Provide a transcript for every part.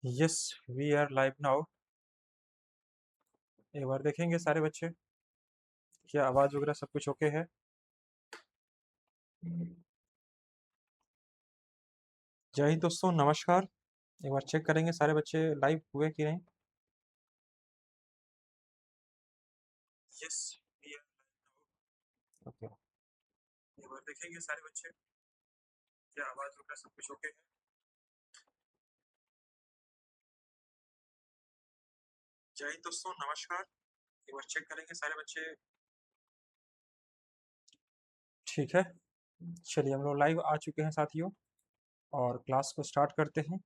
Yes, we are live now. एक बार देखेंगे सारे बच्चे, क्या आवाज वगैरह सब कुछ ओके है? जय हिंद दोस्तों, नमस्कार। एक बार चेक करेंगे सारे बच्चे लाइव हुए कि नहीं। Yes, we are okay. एक बार देखेंगे सारे बच्चे, क्या आवाज वगैरह सब कुछ ओके है? जय हिंद दोस्तों, नमस्कार। एक बार चेक करेंगे सारे बच्चे। ठीक है, चलिए हम लोग लाइव आ चुके हैं साथियों, और क्लास को स्टार्ट करते हैं।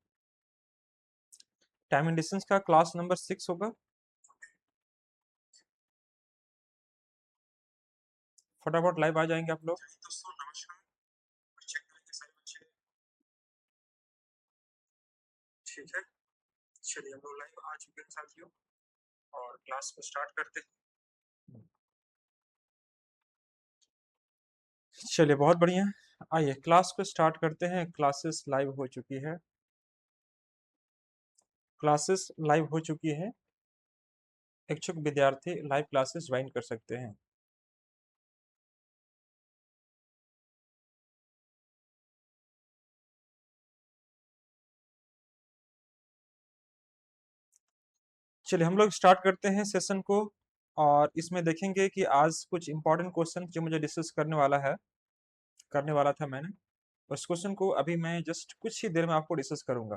टाइम एंड डिस्टेंस का क्लास नंबर 6 होगा। फटाफट लाइव आ जाएंगे आप लोग। जय हिंद दोस्तों, नमस्कार। चेक करेंगे सारे बच्चे। ठीक है, चलिए हम लोग लाइव आ चुके हैं साथियों, और क्लास को स्टार्ट करते हैं। चलिए बहुत बढ़िया, आइए क्लास को स्टार्ट करते हैं। क्लासेस लाइव हो चुकी है, क्लासेस लाइव हो चुकी है। इच्छुक विद्यार्थी लाइव क्लासेस ज्वाइन कर सकते हैं। चलिए हम लोग स्टार्ट करते हैं सेशन को, और इसमें देखेंगे कि आज कुछ इंपॉर्टेंट क्वेश्चन जो मुझे डिस्कस करने वाला था मैंने, उस क्वेश्चन को अभी मैं जस्ट कुछ ही देर में आपको डिस्कस करूंगा।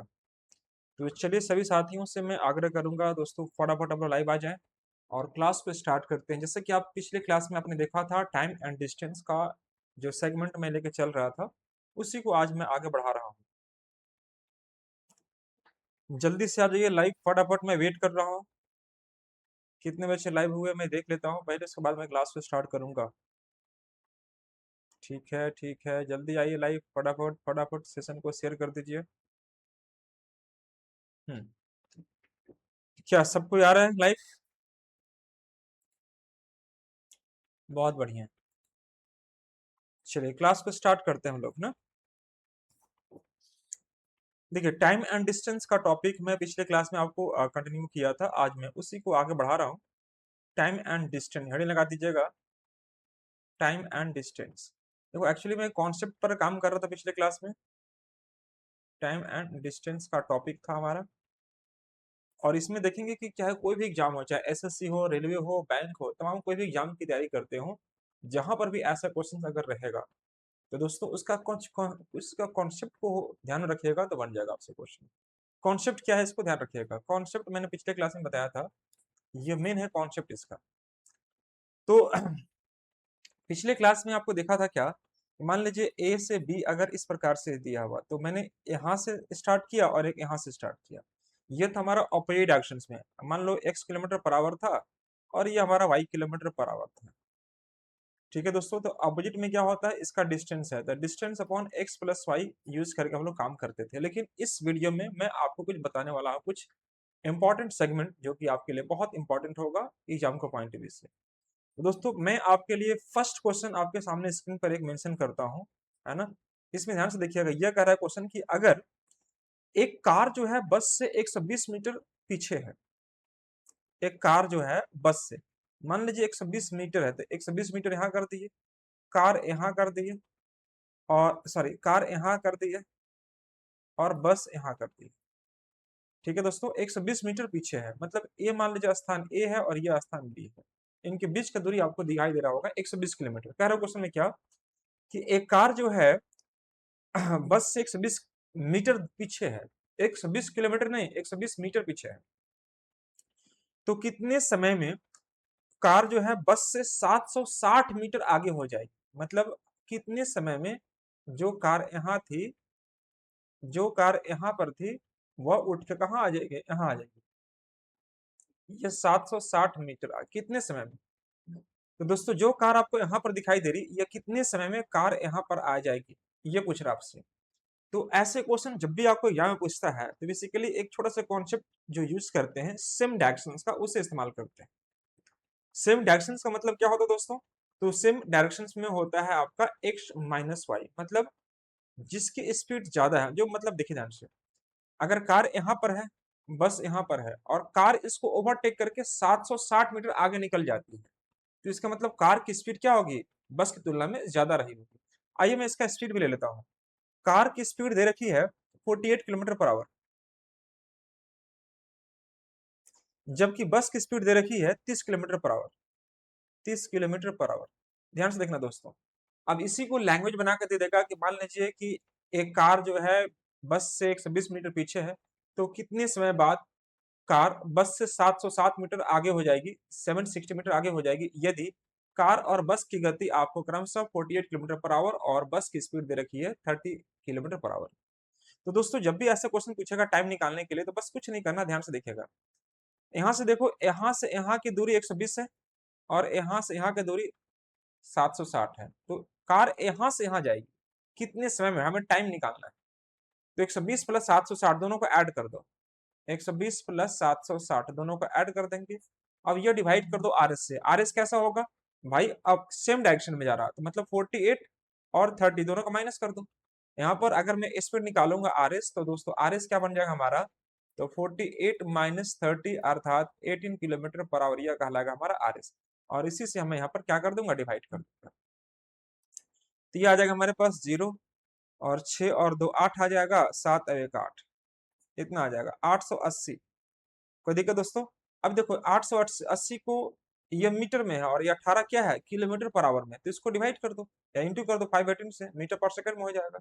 तो चलिए सभी साथियों से मैं आग्रह करूंगा दोस्तों, फटाफट आप लोग लाइव आ जाएं और क्लास को स्टार्ट करते हैं। जैसे कि आप पिछले क्लास में आपने देखा था, टाइम एंड डिस्टेंस का जो सेगमेंट मैं लेके चल रहा था, उसी को आज मैं आगे बढ़ा रहा हूँ। जल्दी से आ जाइए लाइव, फटाफट मैं वेट कर रहा हूँ। कितने बच्चे लाइव हुए मैं देख लेता हूँ पहले, इसके बाद मैं क्लास को स्टार्ट करूंगा। ठीक है ठीक है, जल्दी आइए लाइव, फटाफट फटाफट सेशन को शेयर कर दीजिए। हम्म, क्या सबको आ रहा है लाइव? बहुत बढ़िया, चलिए क्लास को स्टार्ट करते हैं हम लोग ना। देखिए, टाइम एंड डिस्टेंस का टॉपिक मैं पिछले क्लास में आपको कंटिन्यू किया था, आज मैं उसी को आगे बढ़ा रहा हूँ। टाइम एंड डिस्टेंस, हेडिंग लगा दीजिएगा, टाइम एंड डिस्टेंस। देखो एक्चुअली मैं कॉन्सेप्ट पर काम कर रहा था पिछले क्लास में। टाइम एंड डिस्टेंस का टॉपिक था हमारा, और इसमें देखेंगे कि चाहे कोई भी एग्जाम हो, चाहे एसएससी हो, रेलवे हो, बैंक हो, तमाम कोई भी एग्जाम की तैयारी करते हो, जहां पर भी ऐसा क्वेश्चन अगर रहेगा, तो दोस्तों उसका कॉन्सेप्ट को ध्यान में रखिएगा तो बन जाएगा आपसे क्वेश्चन। कॉन्सेप्ट क्या है इसको ध्यान रखिएगा। कॉन्सेप्ट मैंने पिछले क्लास में बताया था, ये मेन है कॉन्सेप्ट इसका। तो पिछले क्लास में आपको देखा था क्या, मान लीजिए ए से बी अगर इस प्रकार से दिया हुआ, तो मैंने यहाँ से स्टार्ट किया और एक यहाँ से स्टार्ट किया। ये था हमारा ऑपोजिट डायरेक्शंस में। मान लो x किलोमीटर पर आवर था, और ये हमारा y किलोमीटर पर आवर था। ठीक है दोस्तों, तो अपोजिट में क्या होता है, इसका डिस्टेंस है, तो डिस्टेंस अपॉन x प्लस वाई यूज करके हम लोग काम करते थे। लेकिन इस वीडियो में मैं आपको कुछ बताने वाला हूँ, कुछ इंपॉर्टेंट सेगमेंट जो कि आपके लिए बहुत इंपॉर्टेंट होगा एग्जाम को पॉइंट ऑफ व्यू से। तो दोस्तों मैं आपके लिए फर्स्ट क्वेश्चन आपके सामने स्क्रीन पर एक मेंशन करता हूं, है ना। इसमें ध्यान से देखिएगा, यह कह रहा है क्वेश्चन कि अगर एक कार जो है बस से 120 मीटर पीछे है, एक कार जो है बस से, मान लीजिए 120 मीटर है, तो 120 मीटर यहाँ कर दिए, कार यहाँ कर दिए, और सॉरी कार यहाँ कर दिए, और बस यहाँ कर दिए। ठीक है दोस्तों, 120 मीटर पीछे है, मतलब ये मान लीजिए स्थान ए है और ये स्थान बी है। इनके बीच का दूरी आपको दिखाई दे रहा होगा 120 किलोमीटर। कह रहा क्वेश्चन में क्या, कि एक कार जो है बस से 120 मीटर पीछे है, 120 किलोमीटर नहीं, 120 मीटर पीछे है, तो कितने समय में कार जो है बस से 760 मीटर आगे हो जाएगी। मतलब कितने समय में जो कार यहाँ थी, जो कार यहाँ पर थी, वह उठ के कहाँ आ जाएगी, यहाँ आ जाएगी। ये 760 मीटर कितने समय में। तो दोस्तों जो कार आपको यहाँ पर दिखाई दे रही, ये कितने समय में कार यहाँ पर आ जाएगी, ये पूछ रहा आपसे। तो ऐसे क्वेश्चन जब भी आपको एग्जाम में पूछता है, तो बेसिकली एक छोटा सा कॉन्सेप्ट जो यूज करते हैं सेम डायरेक्शंस का, उसे इस्तेमाल करते हैं। सेम डायरेक्शंस का मतलब क्या होता है दोस्तों, तो सेम डायरेक्शंस में होता है आपका एक्स माइनस वाई, मतलब जिसकी स्पीड ज्यादा है, जो मतलब देखिए ध्यान से, अगर कार यहाँ पर है बस यहाँ पर है और कार इसको ओवरटेक करके 760 मीटर आगे निकल जाती है। तो इसका मतलब कार की स्पीड क्या होगी, बस की तुलना में ज्यादा रही होगी। आइए मैं इसका स्पीड भी ले लेता हूँ। कार की स्पीड दे रखी है 48 किलोमीटर पर आवर, जबकि बस की स्पीड दे रखी है 30 kilometre per hour. 30 kilometre per hour. ध्यान से देखना दोस्तों, अब इसी को लैंग्वेज बना कर दे देगा कि मान लीजिए कि एक कार जो है बस से 120 मीटर पीछे है, तो कितने समय बाद कार बस से 707 मीटर आगे हो जाएगी, 760 मीटर आगे हो जाएगी, यदि कार और बस की गति आपको क्रमशः 48 किलोमीटर पर आवर और बस की स्पीड दे रखी है 30 किलोमीटर पर आवर। तो दोस्तों जब भी ऐसा क्वेश्चन पूछेगा टाइम निकालने के लिए, तो बस कुछ नहीं करना, ध्यान से देखिएगा। यहाँ से देखो, यहाँ से यहाँ की दूरी 120 है और यहाँ से यहाँ की दूरी 760 है, तो कार यहाँ से यहाँ जाएगी कितने समय में, हमें टाइम निकालना है। तो 120 प्लस 760 दोनों को ऐड कर दो, 120 प्लस 760 दोनों को ऐड कर देंगे। अब ये डिवाइड कर दो आर एस से, आर एस कैसा होगा भाई, अब सेम डायरेक्शन में जा रहा है, तो मतलब 48 और 30 दोनों का माइनस कर दो। यहाँ पर अगर मैं स्पीड निकालूंगा आर एस, तो दोस्तों आर एस क्या बन जाएगा हमारा, तो 48 माइनस 30 अर्थात 18 किलोमीटर पर आवर, यह कहलाएगा हमारा आर एस। और इसी से हमें यहाँ पर क्या कर दूंगा, डिवाइड कर दूंगा। तो ये आ जाएगा हमारे पास 0 और 6 और 2 8 आ जाएगा, 7 और 1 8, इतना आ जाएगा 880। कोई दिक्कत दोस्तों? अब देखो 880 को ये मीटर में है और ये 18 क्या है, किलोमीटर पर आवर में, तो इसको डिवाइड कर दो या इंटू कर दो 518 से, मीटर पर सेकंड में हो जाएगा।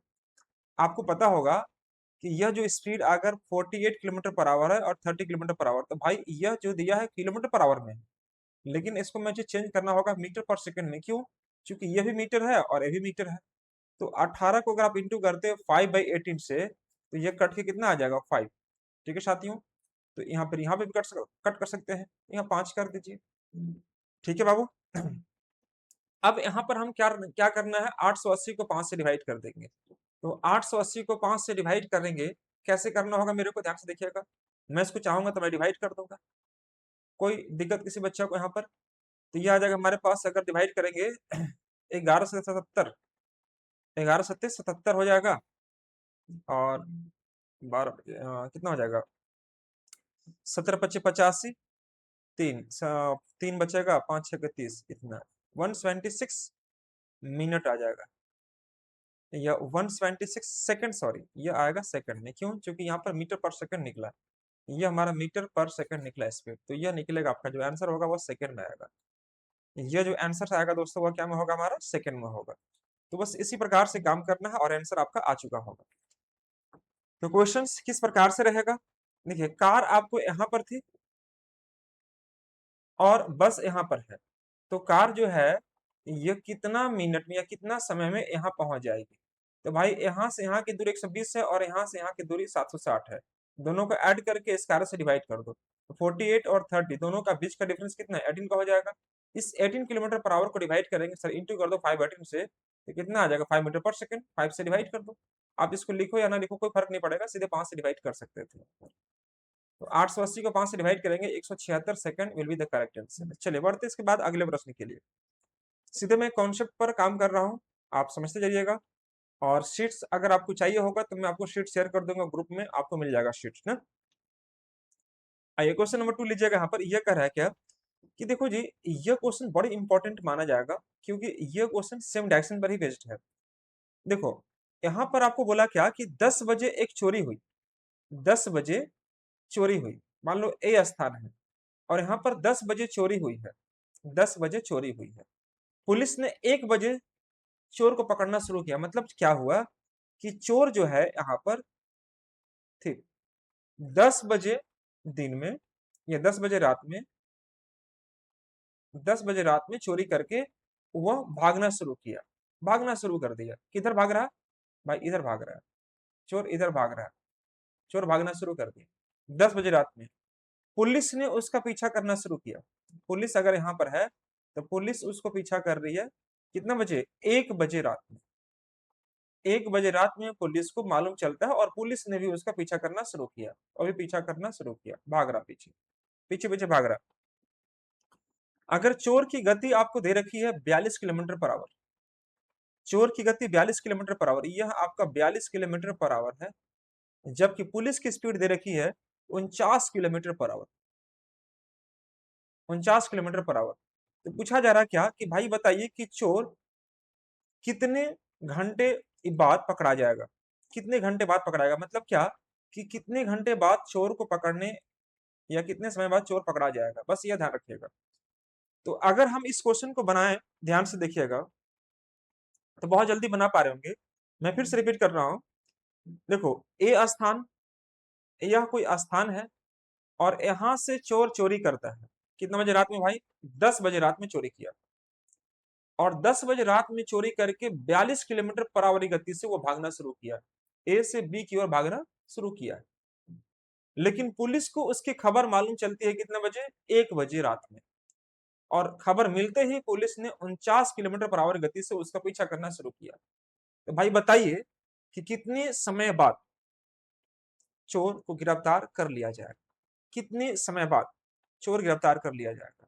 आपको पता होगा कि यह जो स्पीड अगर 48 किलोमीटर पर आवर है और 30 किलोमीटर पर आवर, तो भाई यह जो दिया है किलोमीटर पर आवर में है, लेकिन इसको मुझे चेंज करना होगा मीटर पर सेकंड में। क्यों? क्योंकि यह भी मीटर है और ये भी मीटर है। तो 18 को अगर आप इंटू करते हो 5/18 से, तो ये कट के कितना आ जाएगा, 5। ठीक है साथियों, तो यहाँ पे भी कट कर सकते हैं, यहाँ 5 कर दीजिए। ठीक है बाबू। अब यहाँ पर हम क्या क्या करना है, 880 को 5 से डिवाइड कर देंगे। तो 880 को 5 से डिवाइड करेंगे, कैसे करना होगा मेरे को ध्यान से देखिएगा। मैं इसको चाहूंगा तो मैं डिवाइड कर दूंगा, कोई दिक्कत किसी बच्चे को यहाँ पर। तो ये आ जाएगा हमारे पास, अगर डिवाइड करेंगे 11 से 77, 11 सत्ते 77 हो जाएगा और 12 कितना हो जाएगा, 17 25 85, 3 बचेगा, 5 6 30, इतना 176 मिनट आ जाएगा, या 176 सेकंड, सॉरी ये आएगा सेकंड में। क्यों? क्योंकि यहाँ पर मीटर पर सेकंड निकला, ये हमारा मीटर पर सेकंड निकला स्पीड, तो यह निकलेगा आपका जो आंसर होगा वो सेकंड में आएगा। ये जो आंसर आएगा दोस्तों वो क्या में होगा, हमारा सेकंड में होगा। तो बस इसी प्रकार से काम करना है और आंसर आपका आ चुका होगा। तो क्वेश्चंस किस प्रकार से रहेगा, देखिए कार आपको यहाँ पर थी और बस यहाँ पर है, तो कार जो है ये कितना मिनट में या कितना समय में यहाँ पहुंच जाएगी। तो भाई यहाँ से यहाँ की दूरी 120 है और यहाँ से यहाँ की दूरी 760 है, दोनों को ऐड करके इस कार से डिवाइड कर दो, तो 48 और 30 दोनों का बीच का डिफरेंस कितना है, 18 का हो जाएगा। इस 18 किलोमीटर पर आवर को डिवाइड करेंगे सर, इंटू कर दो 518 से, तो कितना आ जाएगा 5 मीटर पर सेकंड, 5 से डिवाइड कर दो। आप इसको लिखो या ना लिखो कोई फर्क नहीं पड़ेगा, सीधे 5 से डिवाइड कर सकते थे। तो 880 को 5 से डिवाइड करेंगे, 176 second will be the correct answer. चलिए बढ़ते इसके बाद अगले प्रश्न के लिए। सीधे मैं कॉन्सेप्ट पर काम कर रहा हूँ, आप समझते जाइएगा। और शीट्स अगर आपको चाहिए होगा तो मैं आपको शीट शेयर कर दूंगा ग्रुप में, आपको मिल जाएगा शीट्स ना। आइए क्वेश्चन नंबर 2 लीजिएगा। यहाँ पर यह कह रहा है क्या कि देखो जी, यह क्वेश्चन बड़ी इंपॉर्टेंट माना जाएगा क्योंकि यह क्वेश्चन सेम डायरेक्शन पर ही बेस्ड है। देखो यहाँ पर आपको बोला क्या कि 10 बजे एक चोरी हुई, 10 बजे चोरी हुई, मान लो ए स्थान है और यहाँ पर 10 बजे चोरी हुई है, 10 बजे चोरी हुई है। पुलिस ने 1 बजे चोर को पकड़ना शुरू किया, मतलब क्या हुआ कि चोर जो है यहाँ पर ठीक 10 बजे दिन में या 10 बजे रात में, 10 बजे रात में चोरी करके वह भागना शुरू किया, भागना शुरू कर दिया। किधर भाग रहा? भाई इधर भाग रहा है, चोर इधर भाग रहा है, चोर भागना शुरू कर दिया 10 बजे रात में। पुलिस ने उसका पीछा करना शुरू किया, पुलिस अगर यहाँ पर है तो पुलिस उसको पीछा कर रही है, कितना बजे? 1 बजे रात में, 1 बजे रात में पुलिस को मालूम चलता है और पुलिस ने भी उसका पीछा करना शुरू किया, और भी पीछा करना शुरू किया, भाग रहा पीछे पीछे पीछे भाग रहा। अगर चोर की गति आपको दे रखी है 42 किलोमीटर पर आवर, चोर की गति 42 किलोमीटर पर आवर, यह आपका 42 किलोमीटर पर आवर है, जबकि पुलिस की स्पीड दे रखी है 49 kilometre per hour. 49 kilometre per hour. तो पूछा जा रहा है क्या कि भाई बताइए कि चोर कितने घंटे बाद पकड़ा जाएगा। कितने घंटे बाद पकड़ाएगा मतलब क्या कि कितने घंटे बाद चोर को पकड़ने या कितने समय बाद चोर पकड़ा जाएगा, बस ये ध्यान रखिएगा। तो अगर हम इस क्वेश्चन को बनाएं, ध्यान से देखिएगा, तो बहुत जल्दी बना पा रहे होंगे। मैं फिर से रिपीट कर रहा हूं। देखो, ए स्थान, यह कोई स्थान है और यहां से चोर चोरी करता है। कितना बजे रात में भाई? 10 बजे रात में चोरी किया और 10 बजे रात में चोरी करके 42 किलोमीटर पर आवर की गति से वो भागना शुरू किया। ए से बी की ओर भागना शुरू किया। लेकिन पुलिस को उसकी खबर मालूम चलती है कितने बजे? 1 बजे रात में। और खबर मिलते ही पुलिस ने 49 किलोमीटर पर आवर गति से उसका पीछा करना शुरू किया। तो भाई बताइए कि कितने समय बाद चोर को गिरफ्तार कर लिया जाएगा? कितने समय बाद चोर गिरफ्तार कर लिया जाएगा?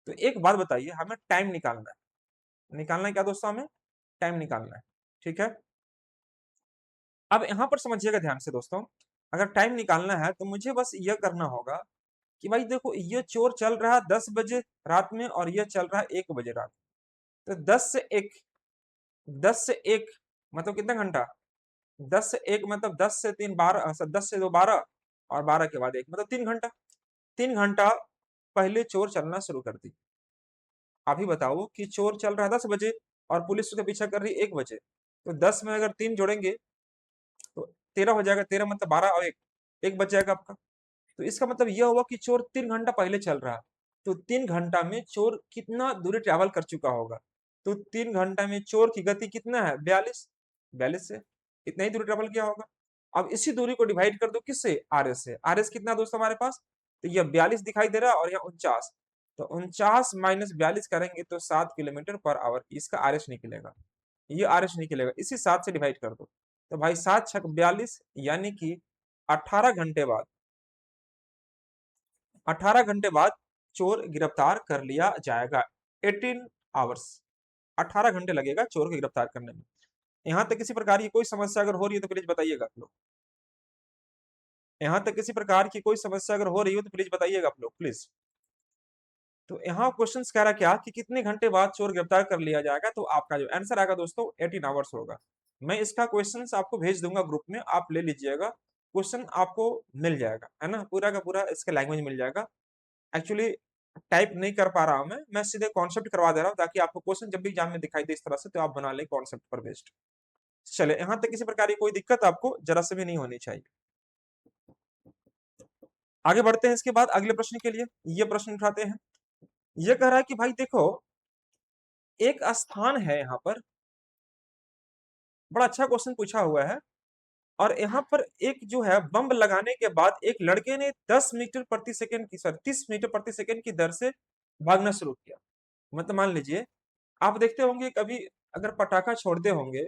तो एक बात बताइए, हमें टाइम निकालना है। निकालना है क्या दोस्तों? हमें टाइम निकालना है। ठीक है, अब यहां पर समझिएगा ध्यान से दोस्तों। अगर टाइम निकालना है तो मुझे बस यह करना होगा कि भाई देखो, ये चोर चल रहा है 10 बजे रात में और ये चल रहा है 1 बजे रात में। तो 10 से 1, 10 से 1 मतलब कितना घंटा? 10 से 1 मतलब 10 से 3 12, 10 से 2 12 और 12 के बाद 1 मतलब 3 घंटा। 3 घंटा पहले चोर चलना शुरू कर दी। अभी बताओ कि चोर चल रहा है 10 बजे और पुलिस उसका पीछा कर रही है 1 बजे। तो 10 में अगर 3 जोड़ेंगे तो 13 हो जाएगा। 13 मतलब 12 और 1, 1 बच जाएगा आपका। तो इसका मतलब यह हुआ कि चोर 3 घंटा पहले चल रहा है। तो 3 घंटा में चोर कितना दूरी ट्रैवल कर चुका होगा? तो 3 घंटा में चोर की गति कितना है? 42। 42 से इतना ही दूरी ट्रैवल किया होगा। अब इसी दूरी को डिवाइड कर दो किससे? आर एस से। आर एस कितना दोस्तों हमारे पास? तो यह 42 दिखाई दे रहा है और यह 49। तो 49 - 42 करेंगे तो 7 किलोमीटर पर आवर इसका आर एस निकलेगा। ये आर एस निकलेगा, इसी 7 से डिवाइड कर दो। तो भाई 7 × 6 = 42, यानी कि 18 घंटे बाद, 18 घंटे बाद चोर गिरफ्तार कर लिया जाएगा। 18 आवर्स, 18 घंटे लगेगा चोर को गिरफ्तार करने में। यहां तक किसी प्रकार की कोई समस्या अगर हो रही है तो प्लीज बताइएगा आप लोग। यहां तक किसी प्रकार की कोई समस्या अगर हो रही हो तो प्लीज बताइएगा आप लोग, प्लीज। तो यहाँ क्वेश्चन कह रहा क्या कि कितने घंटे बाद चोर गिरफ्तार कर लिया जाएगा? तो आपका जो आंसर आएगा दोस्तों 18 आवर्स होगा। मैं इसका क्वेश्चन आपको भेज दूंगा ग्रुप में, आप ले लीजिएगा। क्वेश्चन आपको मिल जाएगा, है ना, पूरा का पूरा इसका लैंग्वेज मिल जाएगा। एक्चुअली टाइप नहीं कर पा रहा हूं मैं सीधे कॉन्सेप्ट करवा दे रहा हूं ताकि आपको क्वेश्चन जब भी एग्जाम में दिखाई दे इस तरह से तो आप बना लें कॉन्सेप्ट पर बेस्ड। चले, यहां तक किसी प्रकार की कोई दिक्कत आपको जरा से भी नहीं होनी चाहिए। आगे बढ़ते हैं इसके बाद अगले प्रश्न के लिए। ये प्रश्न उठाते हैं। ये कह रहा है कि भाई देखो, एक स्थान है यहाँ पर, बड़ा अच्छा क्वेश्चन पूछा हुआ है। और यहाँ पर एक जो है बम लगाने के बाद एक लड़के ने 10 मीटर प्रति सेकंड की, सर 30 मीटर प्रति सेकंड की दर से भागना शुरू किया। मतलब मान लीजिए आप देखते होंगे कभी, अगर पटाखा छोड़ते होंगे,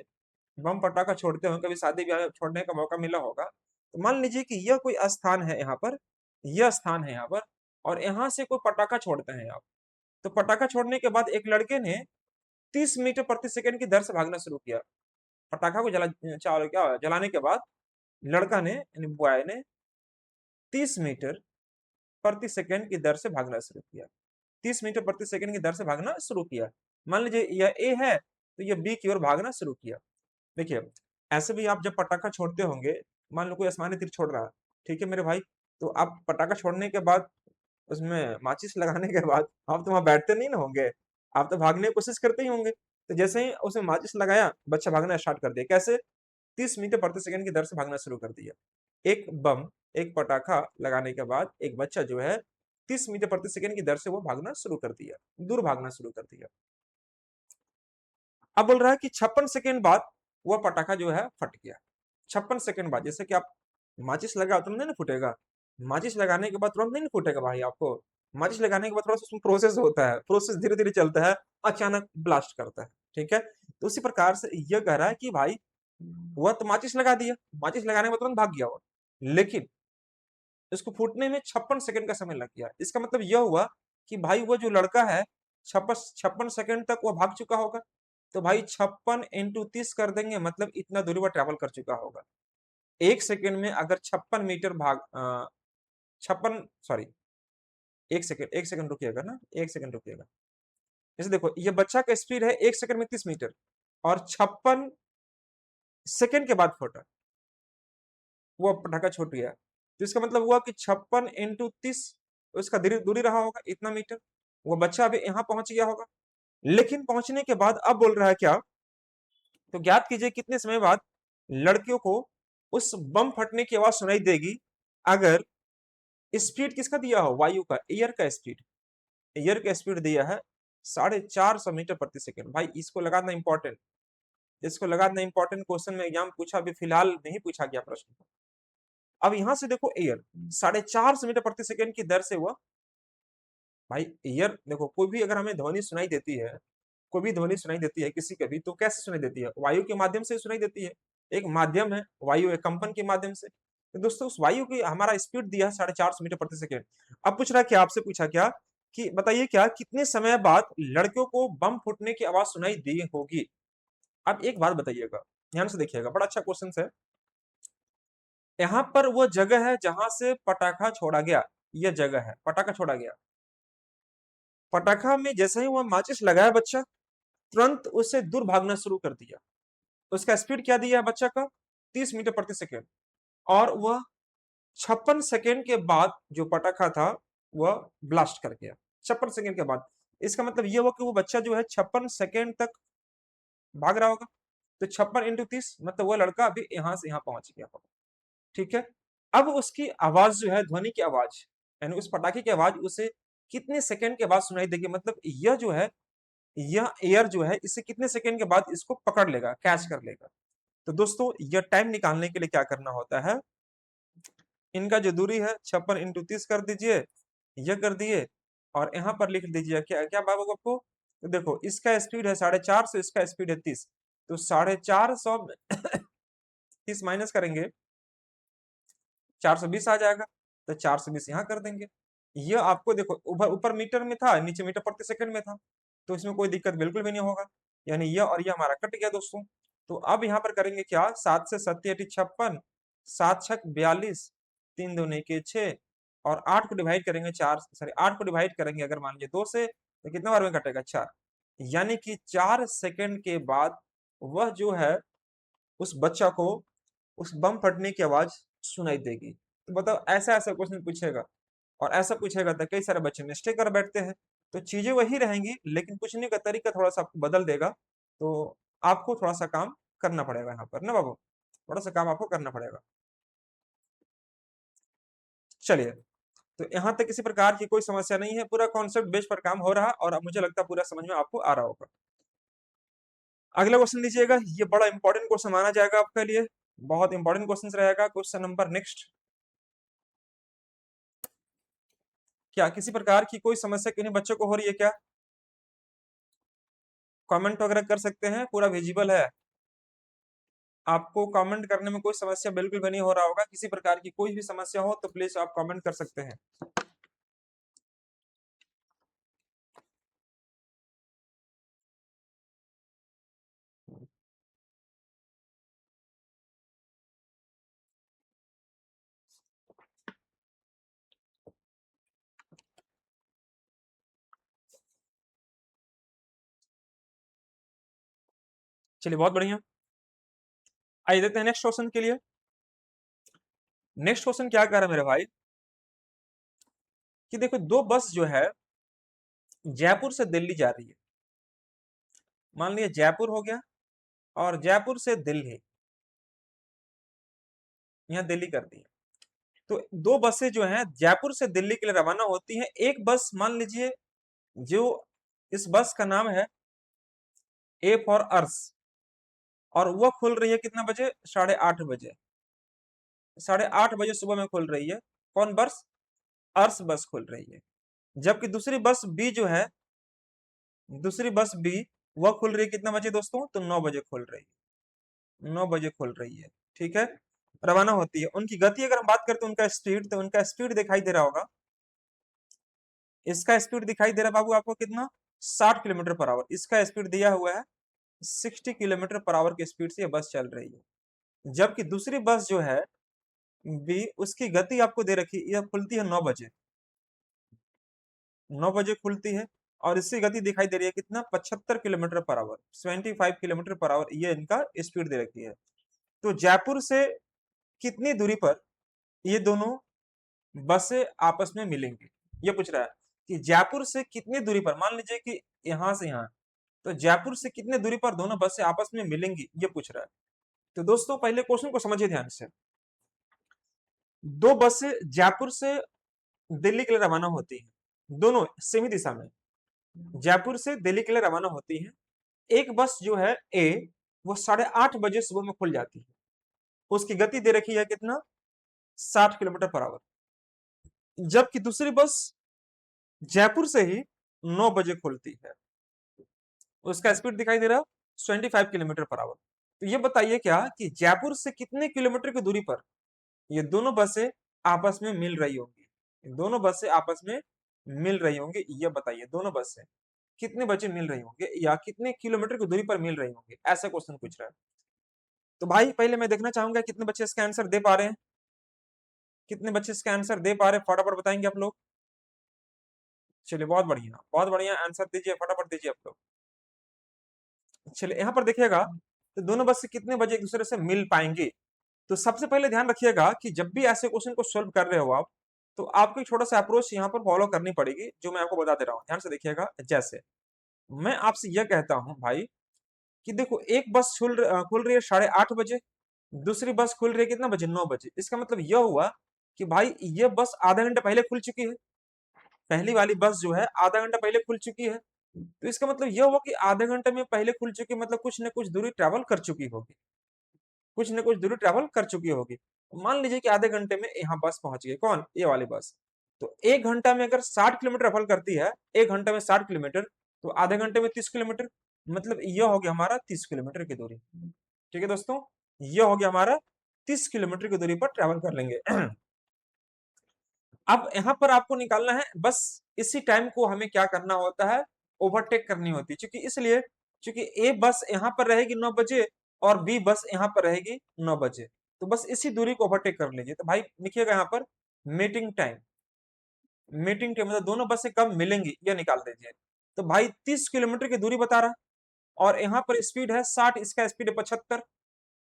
बम पटाखा छोड़ते होंगे, कभी शादी ब्याह में छोड़ने का मौका मिला होगा, तो मान लीजिए कि यह कोई स्थान है यहाँ पर, यह स्थान है यहाँ पर, और यहाँ से कोई पटाखा छोड़ते हैं आप। तो पटाखा छोड़ने के बाद एक लड़के ने 30 मीटर प्रति सेकंड की दर से भागना शुरू किया। पटाखा को जलाने के बाद लड़का ने, यानी बॉय ने 30 मीटर प्रति सेकंड की दर से भागना शुरू किया। 30 मीटर प्रति सेकंड की दर से भागना शुरू किया। मान लीजिए यह ए है तो यह बी की ओर भागना शुरू किया। देखिए, ऐसे भी आप जब पटाखा छोड़ते होंगे, मान लो कोई आसमानी तीर छोड़ रहा है, ठीक है मेरे भाई, तो आप पटाखा छोड़ने के बाद उसमें माचिस लगाने के बाद आप तो वहां बैठते नहीं ना होंगे, आप तो भागने की कोशिश करते ही होंगे। तो जैसे ही उसमें माचिस लगाया, बच्चा भागना स्टार्ट कर दिया। कैसे? 30 मीटर प्रति सेकंड की दर से भागना शुरू कर दिया। एक बम, एक पटाखा लगाने के बाद एक बच्चा जो है 30 मीटर प्रति सेकंड की दर से वो भागना शुरू कर दिया, दूर भागना शुरू कर दिया। अब बोल रहा है कि 56 सेकंड बाद वह पटाखा जो है फट गया। 56 सेकंड बाद, जैसे कि आप माचिस लगाओ तुरंत नहीं फूटेगा, माचिस लगाने के बाद तुरंत नहीं फूटेगा भाई आपको। माचिस लगाने के बाद थोड़ा सा उसमें प्रोसेस होता है, प्रोसेस धीरे धीरे चलता है, अचानक ब्लास्ट करता है। ठीक है, तो उसी प्रकार से यह कह रहा है कि भाई वह तो माचिस लगा दिया, माचिस लगाने के बाद तुरंत भाग गया वो, लेकिन इसको फूटने में 56 सेकंड का समय लग गया। इसका मतलब यह हुआ कि भाई वो जो लड़का है 56 सेकंड तक वो भाग चुका होगा। तो भाई 56 इंटू 30 कर देंगे, मतलब इतना दूरी वो ट्रेवल कर चुका होगा। 1 सेकंड में अगर 56 मीटर 56, सॉरी, एक सेकंड रुकिएगा ना, एक सेकंड रुकिएगा। जैसे देखो ये बच्चा का स्पीड है 1 सेकंड में 30 मीटर, और 56 सेकंड के बाद फटा, वो पटाखा छूट गया। तो इसका मतलब हुआ कि 56 × 30, उसका दूरी रहा होगा इतना मीटर। वो बच्चा अभी यहाँ पहुंच गया होगा, लेकिन पहुंचने के बाद अब बोल रहा है क्या, तो ज्ञात कीजिए कितने समय बाद लड़कियों को उस बम फटने की आवाज सुनाई देगी, अगर स्पीड किसका दिया हो, वायु का, एयर का स्पीड। एयर का स्पीड दिया है 450 मीटर प्रति सेकंड। भाई इसको लगाना इंपॉर्टेंट, इसको लगाना इंपॉर्टेंट, क्वेश्चन में एग्जाम पूछा, अभी फिलहाल नहीं पूछा गया प्रश्न। अब यहां से देखो एयर 450 मीटर प्रति सेकंड की दर से हुआ। भाई एयर देखो, कोई भी अगर हमें ध्वनि सुनाई देती है, कोई भी ध्वनि सुनाई देती है किसी के भी, तो कैसे सुनाई देती है, वायु के माध्यम से सुनाई देती है। एक माध्यम है वायु, एक कंपन के माध्यम से। तो दोस्तों उस वायु की हमारा स्पीड दिया है 450 मीटर प्रति सेकंड। अब पूछ रहा है क्या, आपसे पूछा क्या कि बताइए क्या कितने समय बाद लड़कियों को बम फूटने की आवाज सुनाई दी होगी। अब एक बात बताइएगा, ध्यान से देखिएगा, बड़ा अच्छा क्वेश्चन है। यहाँ पर वो जगह है जहां से पटाखा छोड़ा गया, यह जगह है, पटाखा छोड़ा गया। पटाखा में जैसे ही वह माचिस लगाया बच्चा, तुरंत उसे दूर भागना शुरू कर दिया। उसका स्पीड क्या दिया है बच्चा का, 30 मीटर प्रति सेकंड। और वह 56 सेकंड के बाद जो पटाखा था वह ब्लास्ट कर गया, 56 सेकंड के बाद। इसका मतलब यह हुआ कि वो बच्चा जो है 56 सेकंड तक भाग रहा होगा। तो 56 × 30 मतलब वो लड़का अभी यहां से यहां पहुंच गया होगा। ठीक है। अब उसकी आवाज जो है, ध्वनि की आवाज, यानी उस पटाखे की आवाज उसे कितने सेकंड के बाद सुनाई देगी, मतलब यह जो है, यह एयर जो है इसे कितने सेकंड के बाद इसको पकड़ लेगा, कैच कर लेगा। तो दोस्तों यह टाइम निकालने के लिए क्या करना होता है, इनका जो दूरी है 56 × 30 कर दीजिए, यह कर दिए, और यहाँ पर लिख दीजिए क्या क्या बाबू आपको। तो देखो इसका स्पीड है 450, इसका स्पीड है 30, तो 450 30 माइनस करेंगे 420 आ जाएगा। तो 420 यहाँ कर देंगे। ये आपको देखो ऊपर ऊपर मीटर में था, नीचे मीटर प्रति सेकंड में था, तो इसमें कोई दिक्कत बिल्कुल भी नहीं होगा। यानी ये और ये हमारा कट गया दोस्तों। तो अब यहाँ पर करेंगे क्या, 7 से 7 × 8 = 56, 7×6 = 42, 3×2 = 6, और 8 को डिवाइड करेंगे 8 को डिवाइड करेंगे अगर मान लीजिए 2 से, तो कितना बार में कटेगा, 4। यानी कि 4 सेकंड के बाद वह जो है उस बच्चा को उस बम फटने की आवाज सुनाई देगी। तो बताओ ऐसा ऐसा क्वेश्चन पूछेगा, और ऐसा पूछेगा तो कई सारे बच्चे मिस्टेक कर बैठते हैं। तो चीजें वही रहेंगी, लेकिन पूछने का तरीका थोड़ा सा आपको बदल देगा। तो आपको थोड़ा सा काम करना पड़ेगा यहाँ पर ना बाबू, थोड़ा सा काम आपको करना पड़ेगा। चलिए, तो यहाँ तक किसी प्रकार की कोई समस्या नहीं है, पूरा कॉन्सेप्ट बेस पर काम हो रहा है, और अब मुझे लगता है पूरा समझ में आपको आ रहा होगा। अगला क्वेश्चन लीजिएगा, ये बड़ा इंपॉर्टेंट क्वेश्चन माना जाएगा आपके लिए, बहुत इंपॉर्टेंट क्वेश्चन रहेगा। क्वेश्चन नंबर नेक्स्ट, क्या किसी प्रकार की कोई समस्या किन्हीं बच्चों को हो रही है क्या, कमेंट वगैरह कर सकते हैं, पूरा विजिबल है। आपको कमेंट करने में कोई समस्या बिल्कुल भी नहीं हो रहा होगा, किसी प्रकार की कोई भी समस्या हो तो प्लीज आप कमेंट कर सकते हैं। चलिए बहुत बढ़िया, आइए देखते हैं नेक्स्ट क्वेश्चन के लिए। नेक्स्ट क्वेश्चन क्या कह रहा है मेरे भाई, कि देखो दो बस जो है जयपुर से दिल्ली जा रही है। मान लिया जयपुर हो गया, और जयपुर से दिल्ली, यहाँ दिल्ली कर दी। तो दो बसें जो हैं जयपुर से दिल्ली के लिए रवाना होती हैं। एक बस मान लीजिए, जो इस बस का नाम है ए फॉर अर्स, और वह खुल रही है कितना बजे, 8:30 बजे, 8:30 बजे सुबह में खुल रही है। कौन बस, अर्स बस खुल रही है। जबकि दूसरी बस बी जो है, दूसरी बस बी, वह खुल रही है कितना बजे दोस्तों, तो 9 बजे खुल रही है, 9 बजे खुल रही है। ठीक है, रवाना होती है। उनकी गति अगर हम बात करते हैं, उनका स्पीड, तो उनका स्पीड दिखाई दे रहा होगा, इसका स्पीड दिखाई दे रहा है बाबू आपको कितना, 60 किलोमीटर पर आवर। इसका स्पीड दिया हुआ है 60 किलोमीटर पर आवर की स्पीड से ये बस चल रही है। जबकि दूसरी बस जो है, बी, उसकी गति आपको दे रखी है, यह खुलती है 9 बजे, 9 बजे खुलती है, और इसकी गति दिखाई दे रही है कितना, 75 kilometre per hour, 75 kilometre per hour, ये इनका स्पीड दे रखी है। तो जयपुर से कितनी दूरी पर ये दोनों बसें आपस में मिलेंगी, ये पूछ रहा है कि जयपुर से कितनी दूरी पर, मान लीजिए कि यहां से यहां, तो जयपुर से कितने दूरी पर दोनों बसें आपस में मिलेंगी, ये पूछ रहा है। तो दोस्तों पहले क्वेश्चन को समझिए ध्यान से। दो बसें जयपुर से दिल्ली के लिए रवाना होती हैं, दोनों सेमी दिशा में, जयपुर से दिल्ली के लिए रवाना होती हैं। एक बस जो है ए, वो 8:30 बजे सुबह में खुल जाती है, उसकी गति दे रखी है कितना, 60 किलोमीटर पर आवर। जबकि दूसरी बस जयपुर से ही 9 बजे खुलती है, उसका स्पीड दिखाई दे रहा है 25 किलोमीटर पर आवर। तो ये बताइए क्या कि जयपुर से कितने किलोमीटर की दूरी पर ये दोनों बसें आपस में मिल रही होंगी, दोनों बसें आपस में मिल रही होंगी, ये बताइए दोनों बसें कितने बजे मिल रही होंगे या कितने किलोमीटर की दूरी पर मिल रही होंगी, ऐसा क्वेश्चन पूछ रहा है। तो भाई पहले मैं देखना चाहूंगा कितने बच्चे इसका आंसर दे पा रहे हैं, कितने बच्चे इसका आंसर दे पा रहे हैं, फटाफट बताएंगे आप लोग। चलिए बहुत बढ़िया आंसर दीजिए, फटाफट दीजिए आप लोग। चलिए यहाँ पर देखिएगा, तो दोनों बस कितने बजे एक दूसरे से मिल पाएंगे। तो सबसे पहले ध्यान रखिएगा कि जब भी ऐसे क्वेश्चन को सोल्व कर रहे हो आप, तो आपको एक छोटा सा अप्रोच यहाँ पर फॉलो करनी पड़ेगी, जो मैं आपको बता दे रहा हूँ, ध्यान से देखिएगा। जैसे मैं आपसे यह कहता हूँ भाई कि देखो, एक बस खुल रही है 8:30 बजे, दूसरी बस खुल रही है कितना बजे, 9 बजे। इसका मतलब यह हुआ कि भाई ये बस आधा घंटा पहले खुल चुकी है, पहली वाली बस जो है आधा घंटा पहले खुल चुकी है। तो इसका मतलब यह हुआ कि आधे घंटे में पहले खुल चुकी, मतलब कुछ न कुछ दूरी ट्रेवल कर चुकी होगी, कुछ न कुछ दूरी ट्रेवल कर चुकी होगी। मान लीजिए कि आधे घंटे में यहाँ बस पहुंच गई, कौन, ये वाली बस। तो एक घंटा में अगर 60 किलोमीटर ट्रेवल करती है, एक घंटे में 60 किलोमीटर, तो आधे घंटे में 30 किलोमीटर, मतलब यह हो गया हमारा 30 किलोमीटर की दूरी। ठीक है दोस्तों, यह हो गया हमारा 30 किलोमीटर की दूरी पर ट्रेवल कर लेंगे। अब यहाँ पर आपको निकालना है, बस इसी टाइम को हमें क्या करना होता है, ओवरटेक करनी होती है। क्योंकि इसलिए, क्योंकि ए बस यहाँ पर रहेगी 9 बजे और बी बस यहाँ पर रहेगी 9 बजे, तो बस इसी दूरी को ओवरटेक कर लीजिए। तो भाई लिखिएगा यहाँ पर मीटिंग टाइम, मीटिंग टाइम मतलब दोनों बसें कब मिलेंगी, यह निकाल दीजिए। तो भाई 30 किलोमीटर की दूरी बता रहा, और यहाँ पर स्पीड है 60, इसका स्पीड है 75,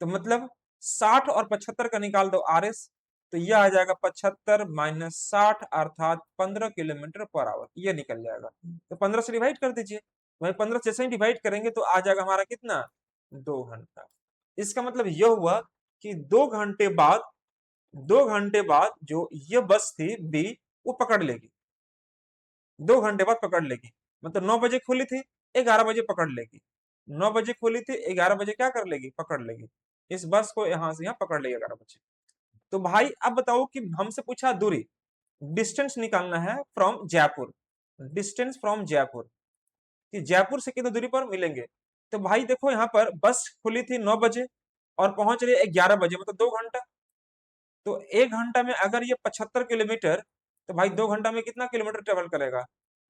तो मतलब 60 और 75 का निकाल दो आरएस, तो यह आ जाएगा 75 माइनस 60 अर्थात 15 किलोमीटर पर आवर, ये निकल जाएगा। तो 15 से डिवाइड कर दीजिए, भाई 15 जैसे ही डिवाइड करेंगे तो आ जाएगा हमारा कितना, 2 घंटा। इसका मतलब यह हुआ कि 2 घंटे बाद, 2 घंटे बाद जो ये बस थी बी, वो पकड़ लेगी, 2 घंटे बाद पकड़ लेगी। मतलब 9 बजे खुली थी, 11 बजे पकड़ लेगी, 9 बजे खुली थी, 11 बजे क्या कर लेगी, पकड़ लेगी। इस बस को यहां से यहां पकड़ लेगी 11 बजे। तो भाई अब बताओ कि हमसे पूछा दूरी, डिस्टेंस निकालना है from Jaipur, distance from Jaipur, कि जयपुर से कितनी दूरी पर मिलेंगे। तो भाई देखो यहाँ पर बस खुली थी 9 बजे और पहुंच रही है 11 बजे, मतलब 2 घंटा। तो एक घंटा में अगर ये 75 किलोमीटर, तो भाई 2 घंटा में कितना किलोमीटर ट्रेवल करेगा,